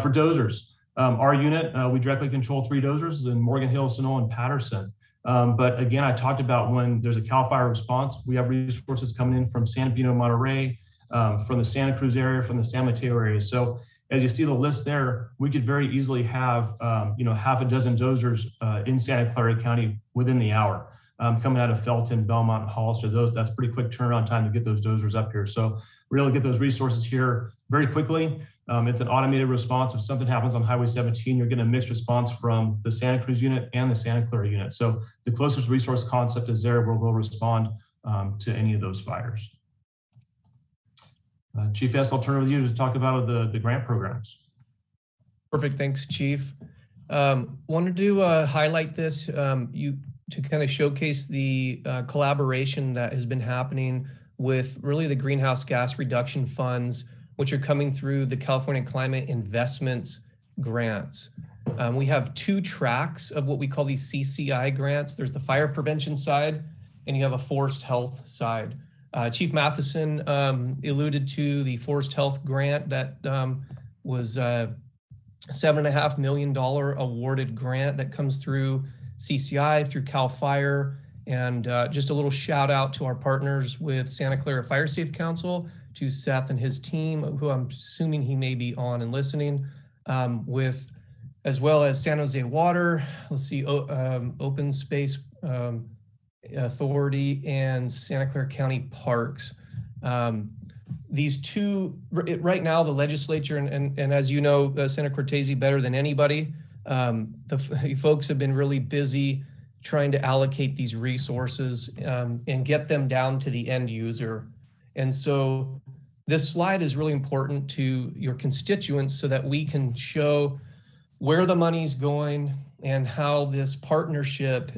For dozers, our unit, we directly control 3 dozers in Morgan Hill, Sonoma, and Patterson. But again, I talked about when there's a CAL FIRE response, we have resources coming in from San Bernardino, Monterey, from the Santa Cruz area, from the San Mateo area. So as you see the list there, we could very easily have half a dozen dozers in Santa Clara County within the hour, coming out of Felton, Belmont, and Hollister. That's pretty quick turnaround time to get those dozers up here. So we're able to get those resources here very quickly. It's an automated response. If something happens on Highway 17, you're getting a mixed response from the Santa Cruz unit and the Santa Clara unit. So the closest resource concept is there where they'll respond to any of those fires. Chief S., I'll turn it over to you to talk about the grant programs. Perfect, thanks, Chief. Wanted to highlight this to kind of showcase the collaboration that has been happening with really the greenhouse gas reduction funds, which are coming through the California Climate Investments grants. We have 2 tracks of what we call these CCI grants. There's the fire prevention side, and you have a forest health side. Chief Matheson alluded to the forest health grant that was a $7.5 million awarded grant that comes through CCI, through CAL FIRE, and just a little shout out to our partners with Santa Clara Fire Safe Council, to Seth and his team, who I'm assuming he may be on and listening, with as well as San Jose Water, let's see, Open Space Authority, and Santa Clara County Parks. These 2, right now, the legislature, and as you know, Senator Cortese better than anybody, the folks have been really busy trying to allocate these resources and get them down to the end user. And so this slide is really important to your constituents so that we can show where the money's going and how this partnership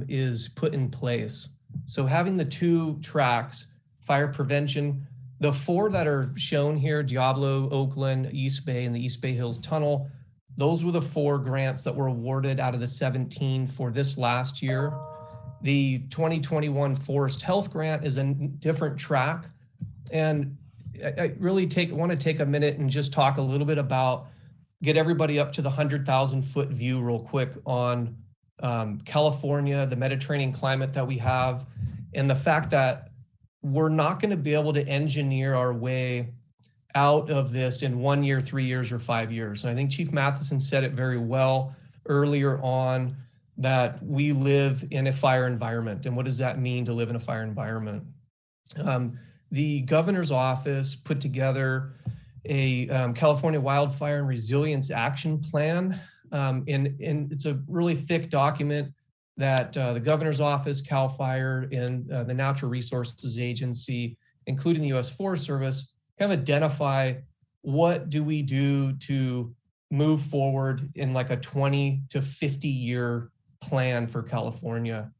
is put in place. So having the 2 tracks, fire prevention, the 4 that are shown here, Diablo, Oakland, East Bay, and the East Bay Hills Tunnel, those were the 4 grants that were awarded out of the 17 for this last year. The 2021 Forest Health Grant is a different track. And I really want to take a minute and just talk a little bit about, get everybody up to the 100,000-foot view real quick on California, the Mediterranean climate that we have, and the fact that we're not going to be able to engineer our way out of this in 1 year, 3 years, or 5 years. And I think Chief Matheson said it very well earlier on, that we live in a fire environment. And what does that mean to live in a fire environment? The governor's office put together a California Wildfire and Resilience Action Plan. And it's a really thick document that the governor's office, CAL FIRE, and the Natural Resources Agency, including the U.S. Forest Service, kind of identify what do we do to move forward in like a 20 to 50 year plan for California.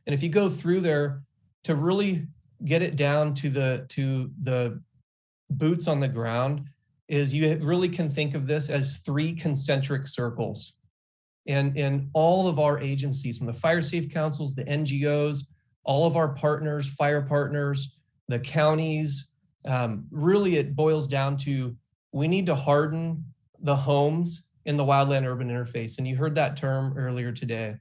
And if you go through there to really get it down to the boots on the ground, is you really can think of this as 3 concentric circles. And in all of our agencies, from the fire safe councils, the NGOs, all of our partners, fire partners, the counties, really it boils down to, we need to harden the homes in the wildland urban interface. And you heard that term earlier today.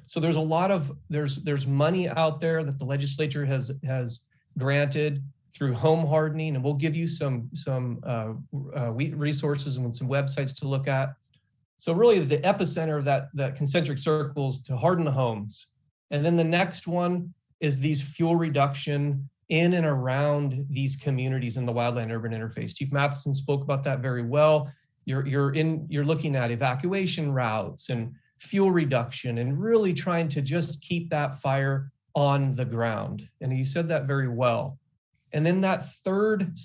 So there's a lot of, there's money out there that the legislature has granted through home hardening, and we'll give you some resources and some websites to look at. So really the epicenter of that concentric circles to harden the homes. And then the next one is these fuel reduction in and around these communities in the wildland urban interface. Chief Matheson spoke about that very well. You're looking at evacuation routes and fuel reduction and really trying to just keep that fire on the ground. And he said that very well. And then that third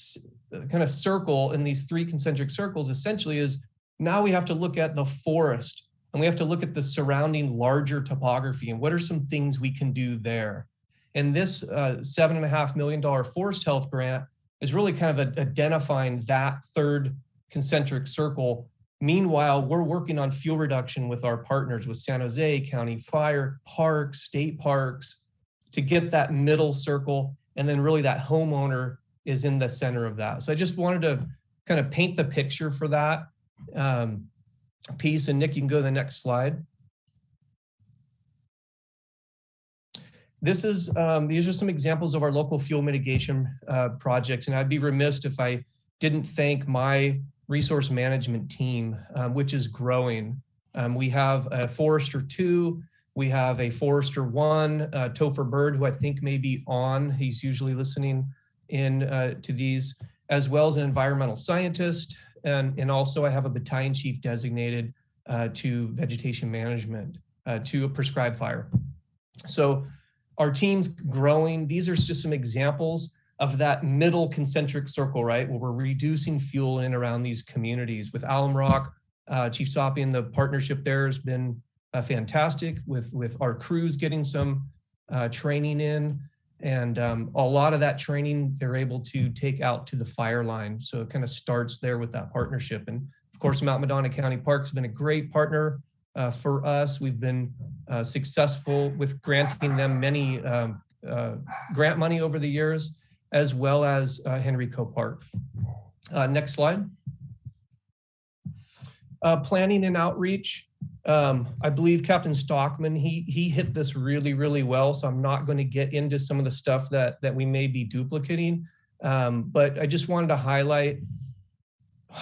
kind of circle in these 3 concentric circles essentially is, now we have to look at the forest and we have to look at the surrounding larger topography and what are some things we can do there. And this $7.5 million forest health grant is really kind of identifying that third concentric circle. Meanwhile, we're working on fuel reduction with our partners, with San Jose County Fire, parks, state parks, to get that middle circle. And then really that homeowner is in the center of that. So I just wanted to kind of paint the picture for that piece. And Nick, you can go to the next slide. This is, these are some examples of our local fuel mitigation projects. And I'd be remiss if I didn't thank my resource management team, which is growing. We have a Forester 2, we have a Forester 1, Topher Bird, who I think may be on. He's usually listening in to these, as well as an environmental scientist. And also I have a battalion chief designated to vegetation management, to a prescribed fire. So our team's growing. These are just some examples of that middle concentric circle, right? Where we're reducing fuel in and around these communities. With Alum Rock, Chief Sopian, the partnership there has been fantastic with our crews getting some training in. And a lot of that training, they're able to take out to the fire line. So it kind of starts there with that partnership. And of course, Mount Madonna County Parks have been a great partner for us. We've been successful with granting them many grant money over the years, as well as Henrico Park. Next slide. Planning and outreach. I believe Captain Stockman, he hit this really, really well. So I'm not going to get into some of the stuff that we may be duplicating. But I just wanted to highlight,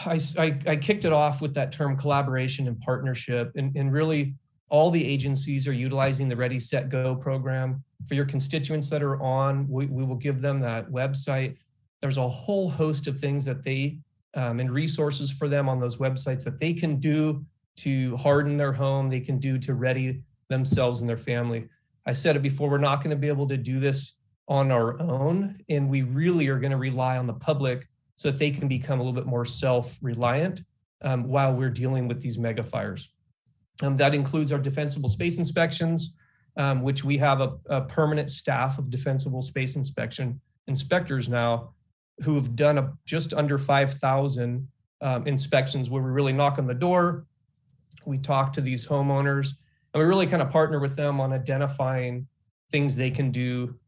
I kicked it off with that term collaboration and partnership, and really all the agencies are utilizing the Ready, Set, Go program. For your constituents that are on, we will give them that website. There's a whole host of things that they, and resources for them on those websites that they can do to harden their home, they can do to ready themselves and their family. I said it before, we're not going to be able to do this on our own, and we really are going to rely on the public so that they can become a little bit more self-reliant while we're dealing with these mega fires. That includes our defensible space inspections, which we have a permanent staff of defensible space inspection inspectors now who have done just under 5,000 inspections, where we really knock on the door, we talk to these homeowners, and we really kind of partner with them on identifying things they can do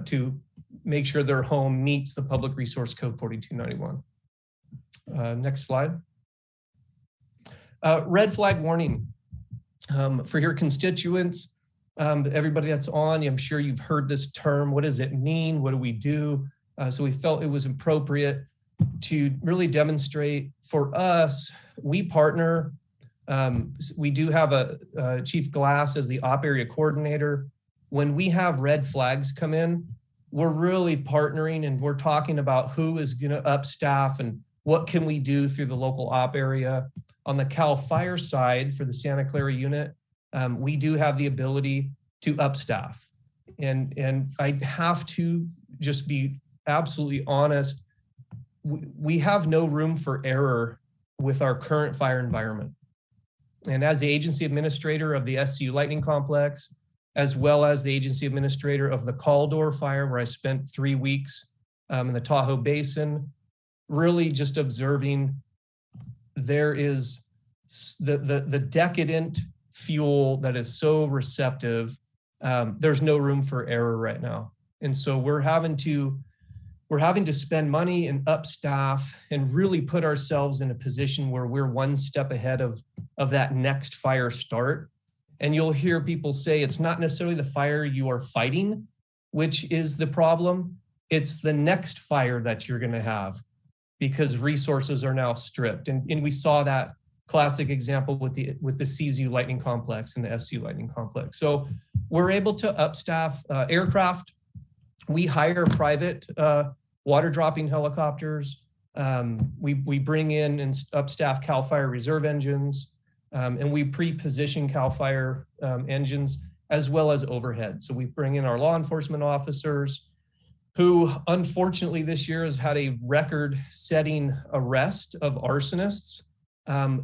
to make sure their home meets the Public Resource Code 4291. Next slide. Red flag warning. For your constituents, everybody that's on, I'm sure you've heard this term. What does it mean? What do we do? So we felt it was appropriate to really demonstrate. For us, we partner. We do have a Chief Glass as the op area coordinator. When we have red flags come in, we're really partnering, and we're talking about who is going to up staff and what can we do through the local op area. On the CAL FIRE side, for the Santa Clara unit, we do have the ability to up staff. And I have to just be absolutely honest, we have no room for error with our current fire environment. And as the agency administrator of the SCU Lightning Complex, as well as the agency administrator of the Caldor Fire, where I spent 3 weeks in the Tahoe Basin, really just observing there is the decadent fuel that is so receptive. There's no room for error right now. And so we're having to spend money and up staff and really put ourselves in a position where we're one step ahead of that next fire start. And you'll hear people say it's not necessarily the fire you are fighting, which is the problem. It's the next fire that you're going to have because resources are now stripped. And we saw that classic example with the CZU Lightning Complex and the SCU Lightning Complex. So we're able to upstaff aircraft. We hire private water dropping helicopters. We bring in and upstaff CAL FIRE reserve engines, and we pre-position CAL FIRE engines as well as overhead. So we bring in our law enforcement officers who unfortunately this year has had a record-setting arrest of arsonists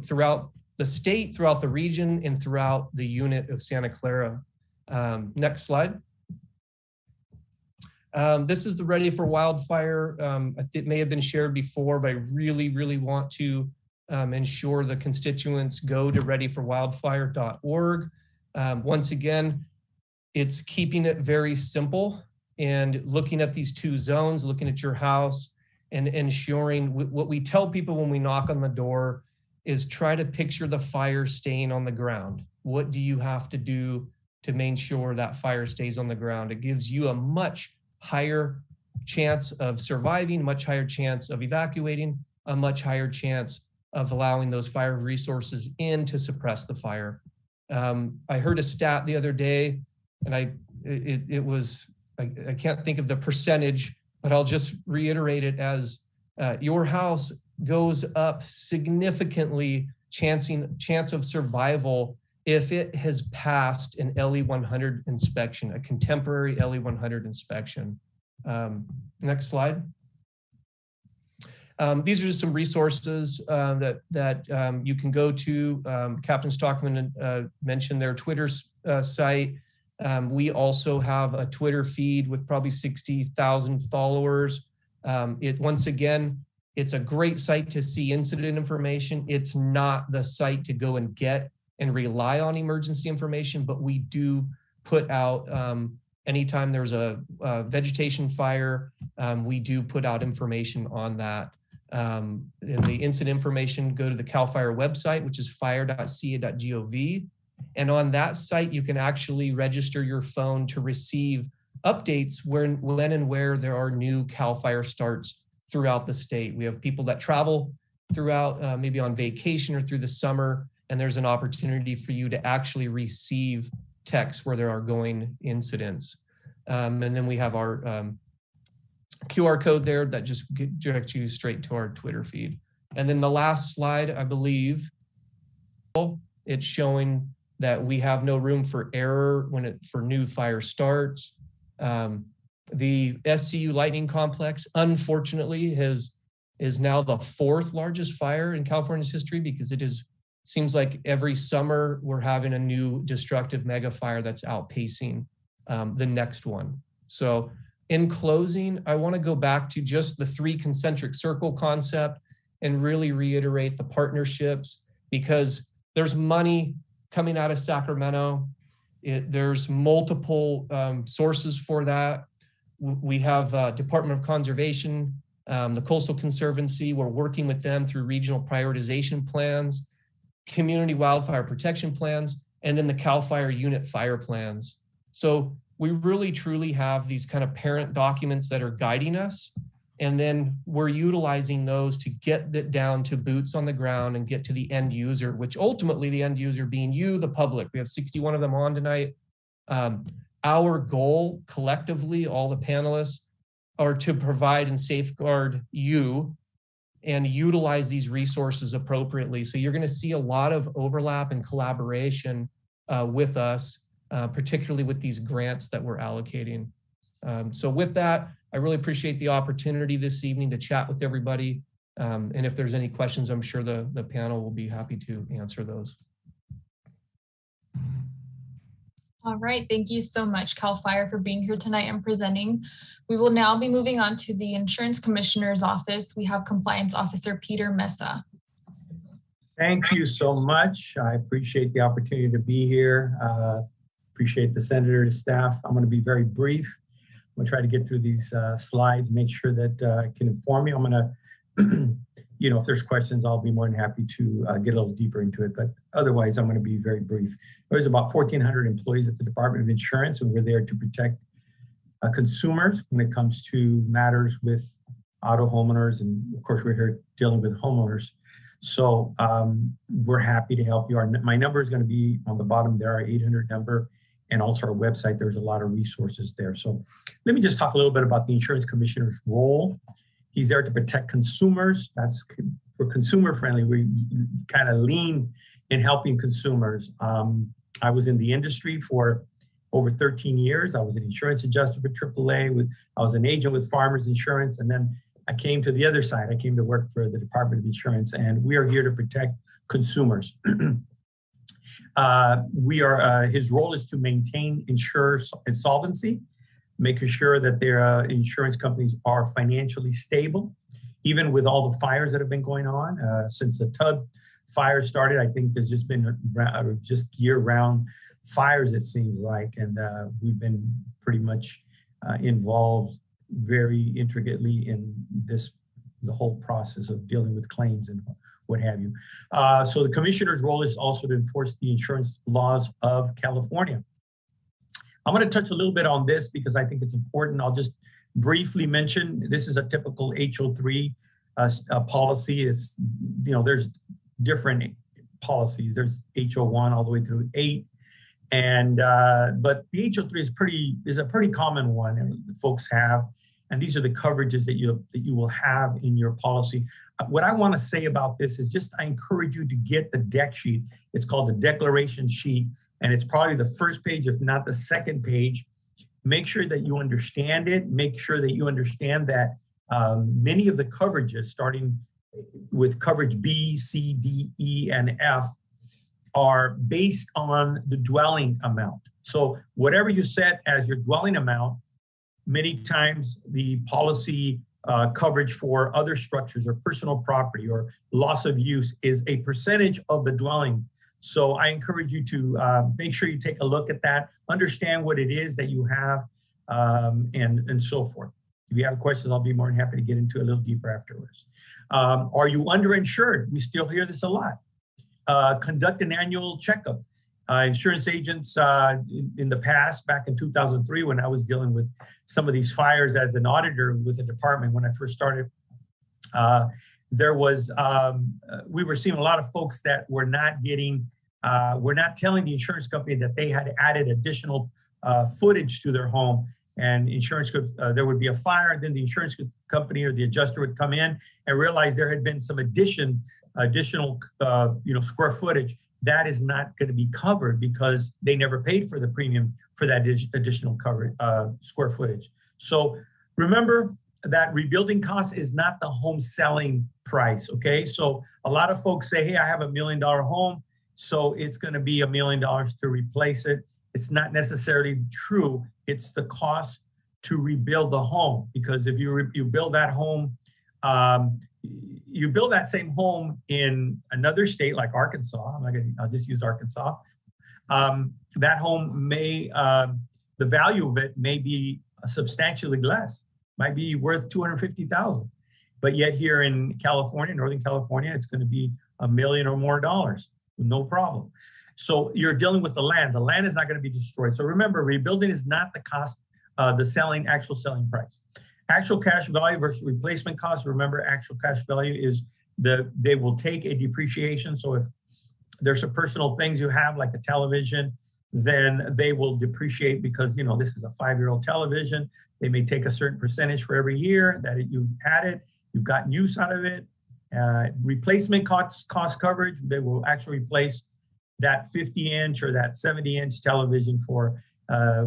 throughout the state, throughout the region, and throughout the unit of Santa Clara. Next slide. This is the Ready for Wildfire. It may have been shared before, but I really, really want to ensure the constituents go to readyforwildfire.org. Once again, it's keeping it very simple and looking at these 2 zones, looking at your house, and ensuring what we tell people when we knock on the door is try to picture the fire staying on the ground. What do you have to do to make sure that fire stays on the ground? It gives you a much higher chance of surviving, much higher chance of evacuating, a much higher chance of allowing those fire resources in to suppress the fire. I heard a stat the other day, and I can't think of the percentage, but I'll just reiterate it as your house goes up significantly chance of survival if it has passed an LE 100 inspection, a contemporary LE 100 inspection. Next slide. These are just some resources that you can go to. Captain Stockman mentioned their Twitter site. We also have a Twitter feed with probably 60,000 followers. Once again, it's a great site to see incident information. It's not the site to go and get and rely on emergency information, but we do put out, anytime there's a vegetation fire, we do put out information on that. And the incident information, go to the CAL FIRE website, which is fire.ca.gov. And on that site, you can actually register your phone to receive updates when and where there are new CAL FIRE starts throughout the state. We have people that travel throughout, maybe on vacation or through the summer, and there's an opportunity for you to actually receive texts where there are going incidents. And then we have our QR code there that just directs you straight to our Twitter feed. And then the last slide, I believe, it's showing that we have no room for error for new fire starts. The SCU Lightning Complex, unfortunately, is now the 4th largest fire in California's history because seems like every summer we're having a new destructive mega fire that's outpacing the next one. So in closing, I want to go back to just the 3 concentric circle concept and really reiterate the partnerships, because there's money coming out of Sacramento. There's multiple sources for that. We have Department of Conservation, the Coastal Conservancy. We're working with them through regional prioritization plans, community wildfire protection plans, and then the CAL FIRE unit fire plans. So we really truly have these kind of parent documents that are guiding us, and then we're utilizing those to get that down to boots on the ground and get to the end user, which ultimately the end user being you, the public. We have 61 of them on tonight. Our goal collectively, all the panelists, are to provide and safeguard you and utilize these resources appropriately. So you're going to see a lot of overlap and collaboration with us, particularly with these grants that we're allocating. So with that, I really appreciate the opportunity this evening to chat with everybody. And if there's any questions, I'm sure the panel will be happy to answer those. All right, thank you so much, CAL FIRE, for being here tonight and presenting. We will now be moving on to the Insurance Commissioner's Office. We have Compliance Officer Peter Mesa. Thank you so much. I appreciate the opportunity to be here. Appreciate the Senator's staff. I'm going to be very brief. I'm going to try to get through these slides, make sure that I can inform you. I'm going to, if there's questions, I'll be more than happy to get a little deeper into it. But otherwise, I'm going to be very brief. There's about 1,400 employees at the Department of Insurance, and we're there to protect consumers when it comes to matters with auto homeowners. And of course, we're here dealing with homeowners. So we're happy to help you. My number is going to be on the bottom there, our 800 number, and also our website. There's a lot of resources there. So let me just talk a little bit about the Insurance Commissioner's role. He's there to protect consumers. We're consumer friendly. We kind of lean in helping consumers. I was in the industry for over 13 years. I was an insurance adjuster for AAA. I was an agent with Farmers Insurance, and then I came to the other side. I came to work for the Department of Insurance, and we are here to protect consumers. His role is to maintain insurers' insolvency, making sure that their insurance companies are financially stable, even with all the fires that have been going on. Since the Tug fire started, I think there's just been just year-round fires, it seems like, and we've been pretty much involved very intricately in the whole process of dealing with claims and what have you. So the commissioner's role is also to enforce the insurance laws of California. I'm going to touch a little bit on this because I think it's important. I'll just briefly mention, this is a typical HO3 policy. It's, there's different policies. There's HO1 all the way through 8. And but the HO3 is a pretty common one that folks have, and these are the coverages that you will have in your policy. What I want to say about this is just I encourage you to get the deck sheet. It's called the declaration sheet, and it's probably the first page, if not the second page. Make sure that you understand it. Make sure that you understand that many of the coverages, starting with coverage B, C, D, E, and F, are based on the dwelling amount. So whatever you set as your dwelling amount, many times the policy coverage for other structures or personal property or loss of use is a percentage of the dwelling. So I encourage you to make sure you take a look at that, understand what it is that you have, and so forth. If you have questions, I'll be more than happy to get into a little deeper afterwards. Are you underinsured? We still hear this a lot. Conduct an annual checkup. Insurance agents in the past, back in 2003, when I was dealing with some of these fires as an auditor with the department when I first started, we were seeing a lot of folks that were not telling the insurance company that they had added additional footage to their home. And there would be a fire, then the insurance company or the adjuster would come in and realize there had been some additional square footage. That is not going to be covered because they never paid for the premium for that additional square footage. So remember that rebuilding cost is not the home selling price, okay? So a lot of folks say, hey, I have $1 million home, so it's going to be $1 million to replace it. It's not necessarily true. It's the cost to rebuild the home, because if you build that home, you build that same home in another state like Arkansas. I'll just use Arkansas. That home the value of it may be substantially less, might be worth $250,000. But yet here in California, Northern California, it's going to be $1 million or more, no problem. So you're dealing with the land. The land is not going to be destroyed. So remember, rebuilding is not the cost, the actual selling price. Actual cash value versus replacement cost. Remember, actual cash value is they will take a depreciation. So if there's some personal things you have, like a television, then they will depreciate because, this is a 5-year-old television. They may take a certain percentage for every year that you've had it. You've gotten use out of it. Replacement cost coverage, they will actually replace that 50-inch or that 70-inch television for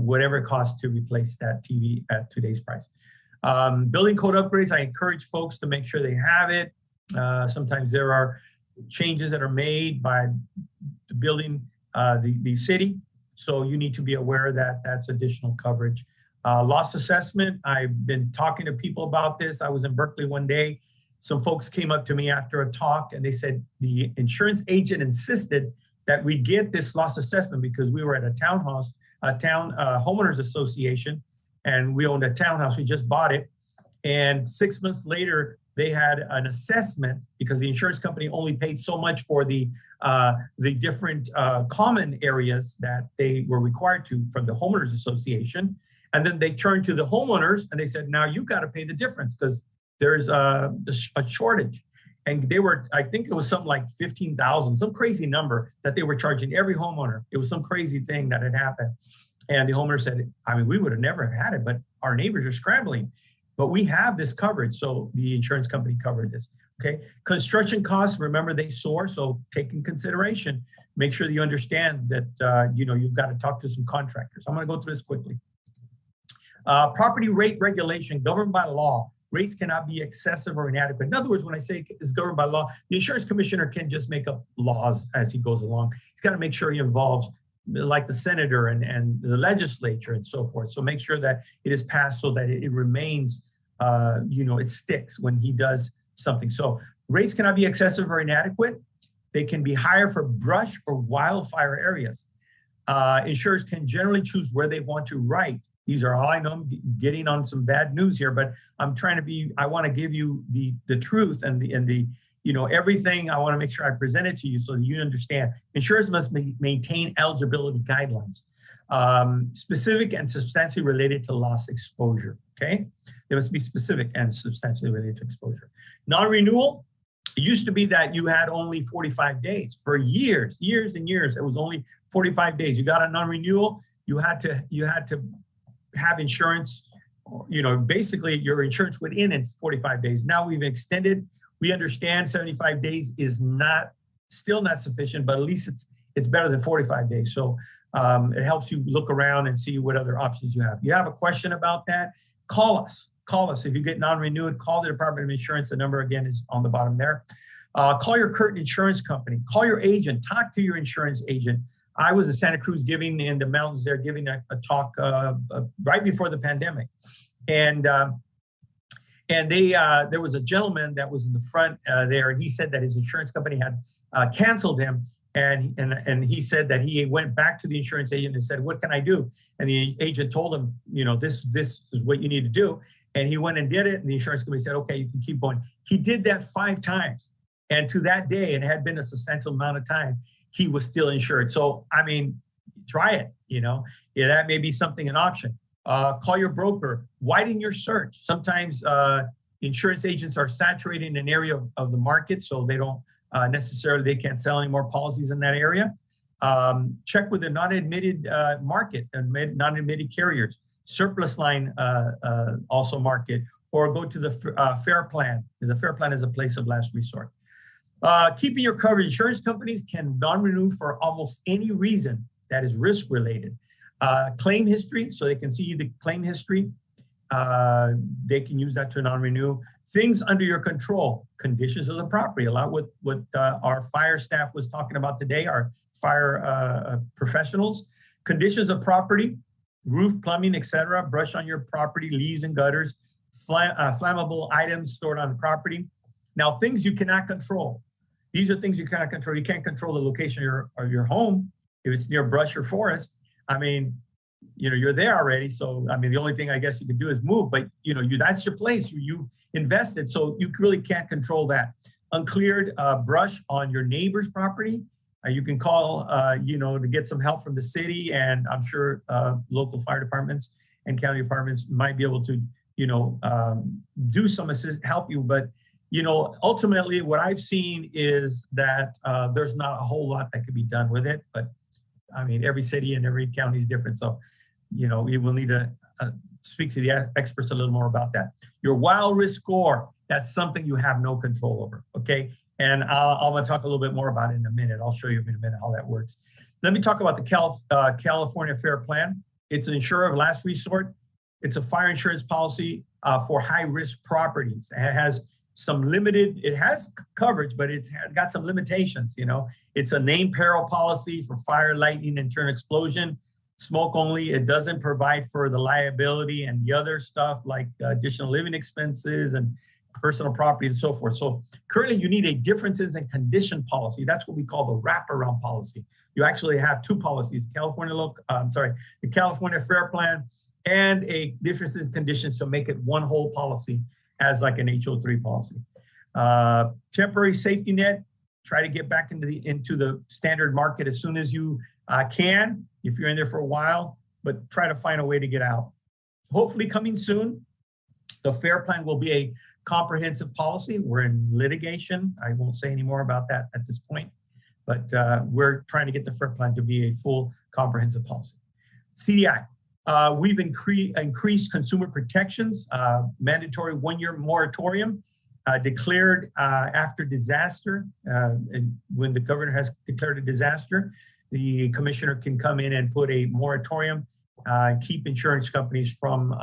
whatever it costs to replace that TV at today's price. Building code upgrades, I encourage folks to make sure they have it. Sometimes there are changes that are made by the building, the city. So you need to be aware that that's additional coverage. Loss assessment, I've been talking to people about this. I was in Berkeley one day. Some folks came up to me after a talk and they said the insurance agent insisted that we get this loss assessment because we were at a townhouse, homeowners association, and we owned a townhouse. We just bought it. And 6 months later, they had an assessment because the insurance company only paid so much for the different common areas that they were required to from the homeowners association. And then they turned to the homeowners and they said, now you got to pay the difference because there's a shortage. And they were, I think it was something like 15,000, some crazy number that they were charging every homeowner. It was some crazy thing that had happened. And the homeowner said, I mean, we would have never had it, but our neighbors are scrambling. But we have this coverage. So the insurance company covered this. Okay. Construction costs, remember they soar. So take in consideration, make sure that you understand that, you've got to talk to some contractors. I'm going to go through this quickly. Property rate regulation governed by law. Rates cannot be excessive or inadequate. In other words, when I say it's governed by law, the insurance commissioner can't just make up laws as he goes along. He's got to make sure he involves like the senator and the legislature and so forth. So make sure that it is passed so that it remains, it sticks when he does something. So rates cannot be excessive or inadequate. They can be higher for brush or wildfire areas. Insurers can generally choose where they want to write. These are all I know. I'm getting on some bad news here, but I'm trying to I want to give you the truth and the everything. I want to make sure I present it to you so that you understand. Insurers must maintain eligibility guidelines, specific and substantially related to loss exposure. Okay, they must be specific and substantially related to exposure. Non-renewal. It used to be that you had only 45 days for years and years. It was only 45 days. You got a non-renewal. You had to have insurance, basically your insurance would end in 45 days. Now we've extended. We understand 75 days is still not sufficient, but at least it's better than 45 days. So it helps you look around and see what other options you have. You have a question about that? Call us. If you get non-renewed, call the Department of Insurance. The number again is on the bottom there. Call your current insurance company. Call your agent. Talk to your insurance agent. I was in Santa Cruz giving in the mountains there, giving a talk right before the pandemic. And there was a gentleman that was in the front there, and he said that his insurance company had canceled him. And he said that he went back to the insurance agent and said, what can I do? And the agent told him, this is what you need to do. And he went and did it. And the insurance company said, okay, you can keep going. He did that 5 times. And to that day, and it had been a substantial amount of time, he was still insured. So, I mean, try it, that may be something, an option. Call your broker, widen your search. Sometimes insurance agents are saturated in an area of the market, so they don't they can't sell any more policies in that area. Check with the non-admitted market and non-admitted carriers. Surplus line also market, or go to the FAIR plan. The FAIR plan is a place of last resort. Keeping your coverage. Insurance companies can non-renew for almost any reason that is risk related. Claim history, so they can see the claim history. They can use that to non-renew. Things under your control, conditions of the property. A lot what our fire staff was talking about today, our fire professionals. Conditions of property, roof, plumbing, etc. Brush on your property, leaves and gutters. Flammable items stored on the property. Now, things you cannot control. These are things you cannot control. You can't control the location of your home. If it's near brush or forest, I mean, you're there already. So, I mean, the only thing I guess you could do is move, but that's your place. You invested, so you really can't control that. Uncleared brush on your neighbor's property. You can call, to get some help from the city, and I'm sure local fire departments and county departments might be able to, do some help you, but ultimately what I've seen is that there's not a whole lot that could be done with it. But I mean, every city and every county is different. So, we will need to speak to the experts a little more about that. Your wild risk score, that's something you have no control over. Okay. And I'm going to talk a little bit more about it in a minute. I'll show you in a minute how that works. Let me talk about the California FAIR Plan. It's an insurer of last resort. It's a fire insurance policy for high risk properties. It has coverage, but it's got some limitations. It's a named peril policy for fire, lightning, internal explosion. smoke only. It doesn't provide for the liability and the other stuff like additional living expenses and personal property and so forth. So currently you need a differences in condition policy. That's what we call the wraparound policy. You actually have two policies, the California Fair Plan and a differences in conditions to make it one whole policy as like an HO3 policy. Temporary safety net, try to get back into the standard market as soon as you can, if you're in there for a while, but try to find a way to get out. Hopefully coming soon, the Fair Plan will be a comprehensive policy. We're in litigation. I won't say any more about that at this point, but we're trying to get the Fair Plan to be a full comprehensive policy. CDI, we've increased consumer protections, mandatory 1-year moratorium, declared after disaster. And when the governor has declared a disaster, the commissioner can come in and put a moratorium, keep insurance companies from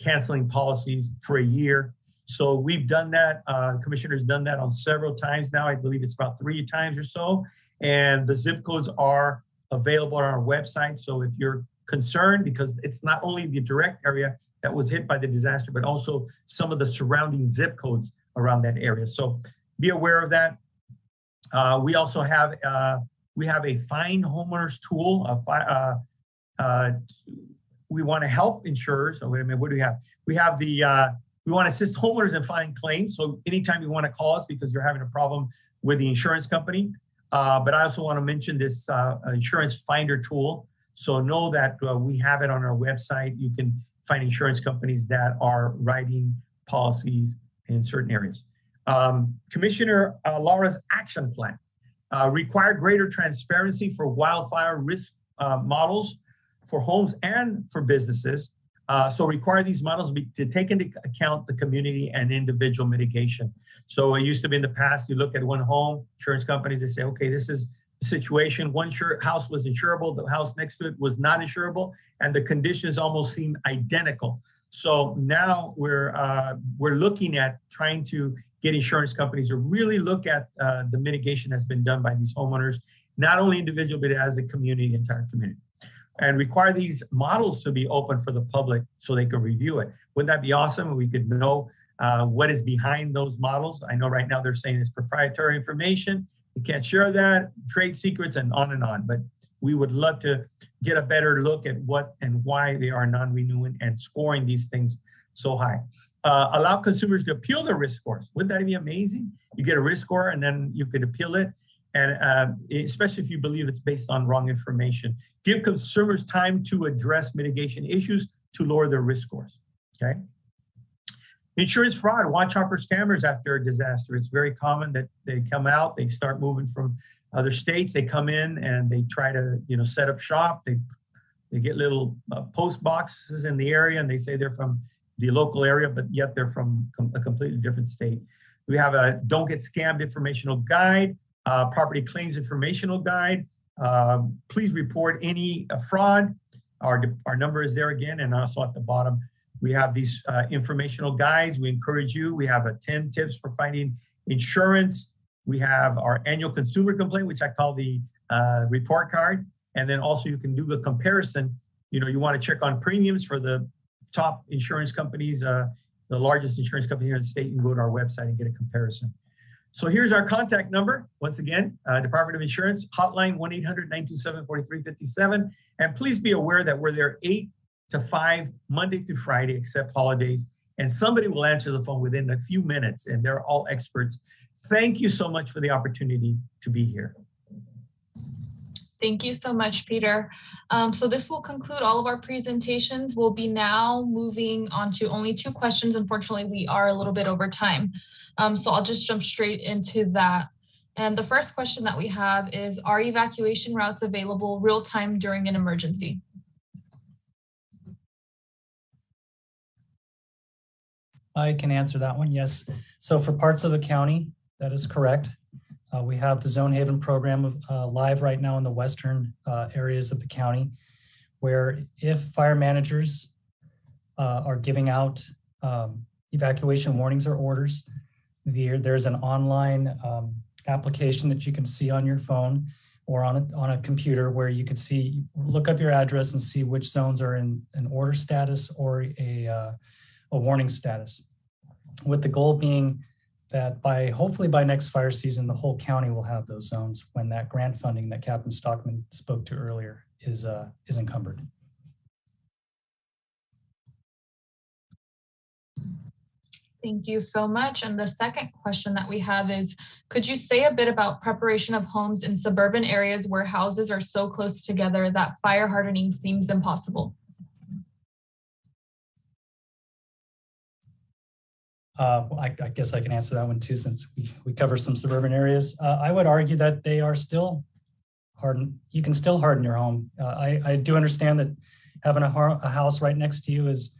canceling policies for a year. So we've done that. Commissioner's done that on several times now. I believe it's about 3 times or so. And the zip codes are available on our website. So if you're concerned, because it's not only the direct area that was hit by the disaster, but also some of the surrounding zip codes around that area. So be aware of that. We also have a find homeowners tool. We want to help insurers. Oh, wait a minute, what do we have? We have we want to assist homeowners in filing claims. So anytime you want to call us because you're having a problem with the insurance company. But I also want to mention this insurance finder tool. So know that we have it on our website. You can find insurance companies that are writing policies in certain areas. Commissioner Laura's action plan. Require greater transparency for wildfire risk models for homes and for businesses. So require these models to take into account the community and individual mitigation. So it used to be in the past, you look at one home, insurance companies, they say, okay, this is the situation. One house was insurable, the house next to it was not insurable, and the conditions almost seem identical. So now we're looking at trying to get insurance companies to really look at the mitigation that's been done by these homeowners, not only individual, but as a community, the entire community. And require these models to be open for the public so they can review it. Wouldn't that be awesome? We could know what is behind those models. I know right now they're saying it's proprietary information. You can't share that, trade secrets, and on, but we would love to get a better look at what and why they are non-renewing and scoring these things so high. Allow consumers to appeal their risk scores. Wouldn't that be amazing? You get a risk score and then you could appeal it. And especially if you believe it's based on wrong information. Give consumers time to address mitigation issues to lower their risk scores, okay? Insurance fraud, watch out for scammers after a disaster. It's very common that they come out, they start moving from other states, they come in and they try to, set up shop. They get little post boxes in the area and they say they're from the local area, but yet they're from a completely different state. We have a Don't Get Scammed informational guide, property claims informational guide. Please report any fraud. Our number is there again, and also at the bottom, we have these informational guides. We encourage you. We have 10 tips for finding insurance. We have our annual consumer complaint, which I call the report card. And then also you can do a comparison. You want to check on premiums for the top insurance companies, the largest insurance company here in the state. You can go to our website and get a comparison. So here's our contact number. Once again, Department of Insurance, hotline 1-800-927-4357. And please be aware that we're there 8 to 5, Monday through Friday, except holidays. And somebody will answer the phone within a few minutes, and they're all experts. Thank you so much for the opportunity to be here. Thank you so much, Peter. So this will conclude all of our presentations. We'll be now moving on to only 2 questions. Unfortunately, we are a little bit over time. So I'll just jump straight into that. And the first question that we have is, are evacuation routes available real time during an emergency? I can answer that one, yes. So for parts of the county, that is correct. We have the Zone Haven program live right now in the western areas of the county, where if fire managers are giving out evacuation warnings or orders, there's an online application that you can see on your phone or on a computer where you could see, look up your address and see which zones are in an order status or a warning status, with the goal being that hopefully by next fire season, the whole county will have those zones when that grant funding that Captain Stockman spoke to earlier is encumbered. Thank you so much. And the second question that we have is, could you say a bit about preparation of homes in suburban areas where houses are so close together that fire hardening seems impossible? I guess I can answer that one too, since we cover some suburban areas. I would argue that they are still hardened. You can still harden your home. I do understand that having a house right next to you is,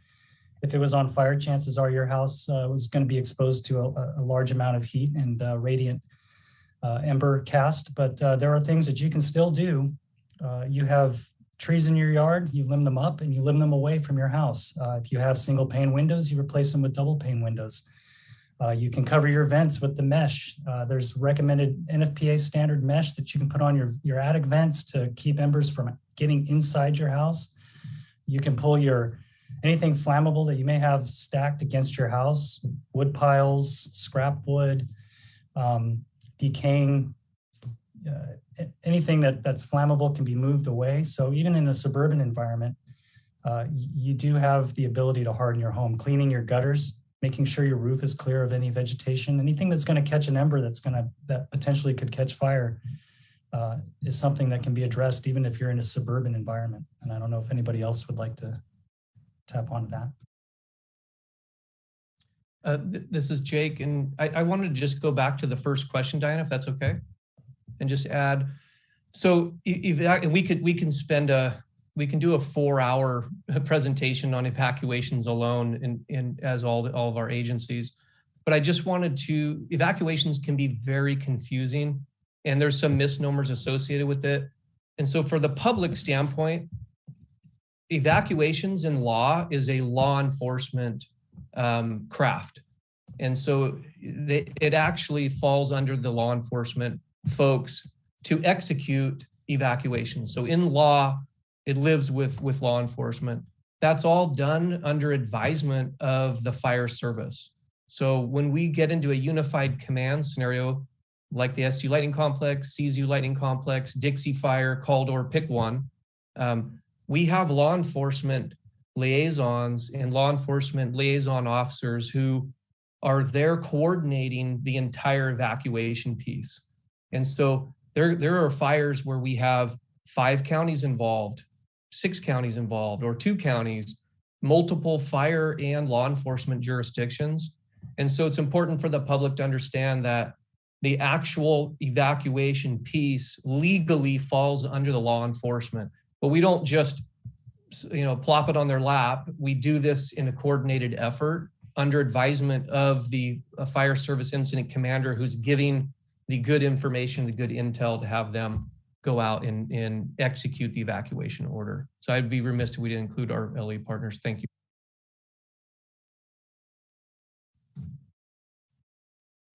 if it was on fire, chances are your house was going to be exposed to a large amount of heat and radiant ember cast. But there are things that you can still do. You have trees in your yard, you limb them up and you limb them away from your house. If you have single pane windows, you replace them with double pane windows. You can cover your vents with the mesh. There's recommended NFPA standard mesh that you can put on your attic vents to keep embers from getting inside your house. You can pull anything flammable that you may have stacked against your house, wood piles, scrap wood, decaying, anything that's flammable can be moved away. So even in a suburban environment, you do have the ability to harden your home, cleaning your gutters, making sure your roof is clear of any vegetation. Anything that's going to catch an ember that potentially could catch fire is something that can be addressed even if you're in a suburban environment. And I don't know if anybody else would like to tap onto that. This is Jake, and I wanted to just go back to the first question, Diana, if that's okay, and just add. So we can do a 4-hour presentation on evacuations alone, in as all of our agencies. But I just wanted to, evacuations can be very confusing, and there's some misnomers associated with it. And so for the public standpoint, evacuations in law is a law enforcement craft. And so it actually falls under the law enforcement folks to execute evacuations. So in law, it lives with law enforcement. That's all done under advisement of the fire service. So when we get into a unified command scenario, like the SU Lightning Complex, CZU Lightning Complex, Dixie Fire, Caldor, pick one, we have law enforcement liaisons and law enforcement liaison officers who are there coordinating the entire evacuation piece. And so there are fires where we have 5 counties involved, 6 counties involved, or 2 counties, multiple fire and law enforcement jurisdictions. And so it's important for the public to understand that the actual evacuation piece legally falls under the law enforcement. But we don't just, plop it on their lap. We do this in a coordinated effort under advisement of the fire service incident commander, who's giving the good information, the good intel to have them go out and execute the evacuation order. So I'd be remiss if we didn't include our LE partners. Thank you.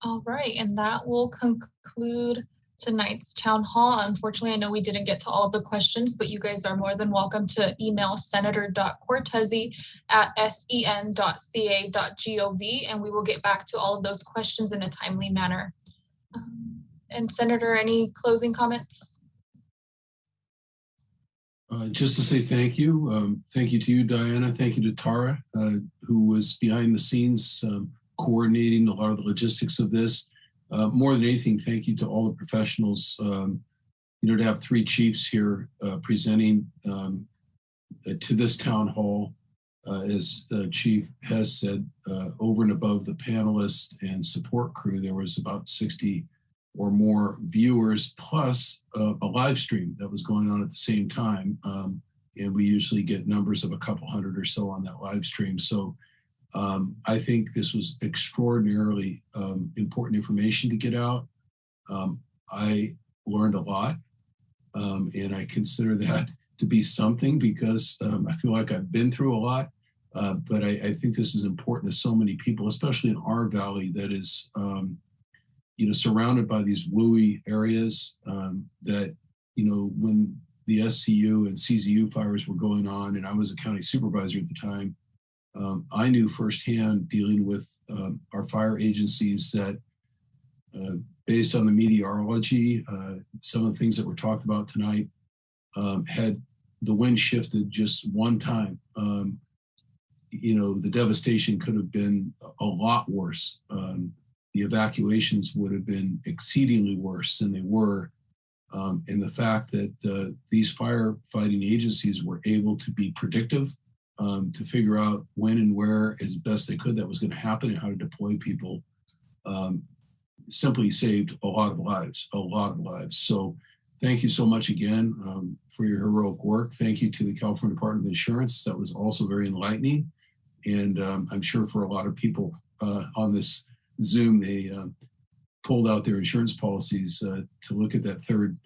All right, and that will conclude tonight's town hall. Unfortunately, I know we didn't get to all of the questions, but you guys are more than welcome to email senator.cortese@sen.ca.gov, and we will get back to all of those questions in a timely manner. And Senator, any closing comments? Just to say thank you. Thank you to you, Diana. Thank you to Tara, who was behind the scenes coordinating a lot of the logistics of this. More than anything, thank you to all the professionals. To have 3 chiefs here presenting to this town hall, as Chief Hess said, over and above the panelists and support crew, there was about 60 or more viewers, plus a live stream that was going on at the same time. And we usually get numbers of a couple hundred or so on that live stream. So I think this was extraordinarily important information to get out. I learned a lot, and I consider that to be something, because I feel like I've been through a lot. But I think this is important to so many people, especially in our valley that is, surrounded by these WUI areas that when the SCU and CZU fires were going on, and I was a county supervisor at the time, I knew firsthand, dealing with our fire agencies, that based on the meteorology, some of the things that were talked about tonight, had the wind shifted just one time, the devastation could have been a lot worse. The evacuations would have been exceedingly worse than they were. And the fact that these firefighting agencies were able to be predictive, to figure out when and where as best they could that was going to happen and how to deploy people, simply saved a lot of lives. So thank you so much again for your heroic work. Thank you to the California Department of Insurance. That was also very enlightening. And I'm sure for a lot of people on this Zoom, they pulled out their insurance policies to look at that third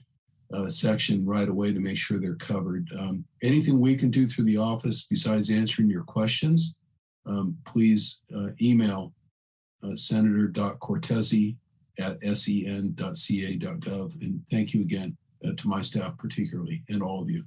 section right away to make sure they're covered. Anything we can do through the office besides answering your questions, please email senator.cortese@sen.ca.gov. And thank you again to my staff particularly, and all of you.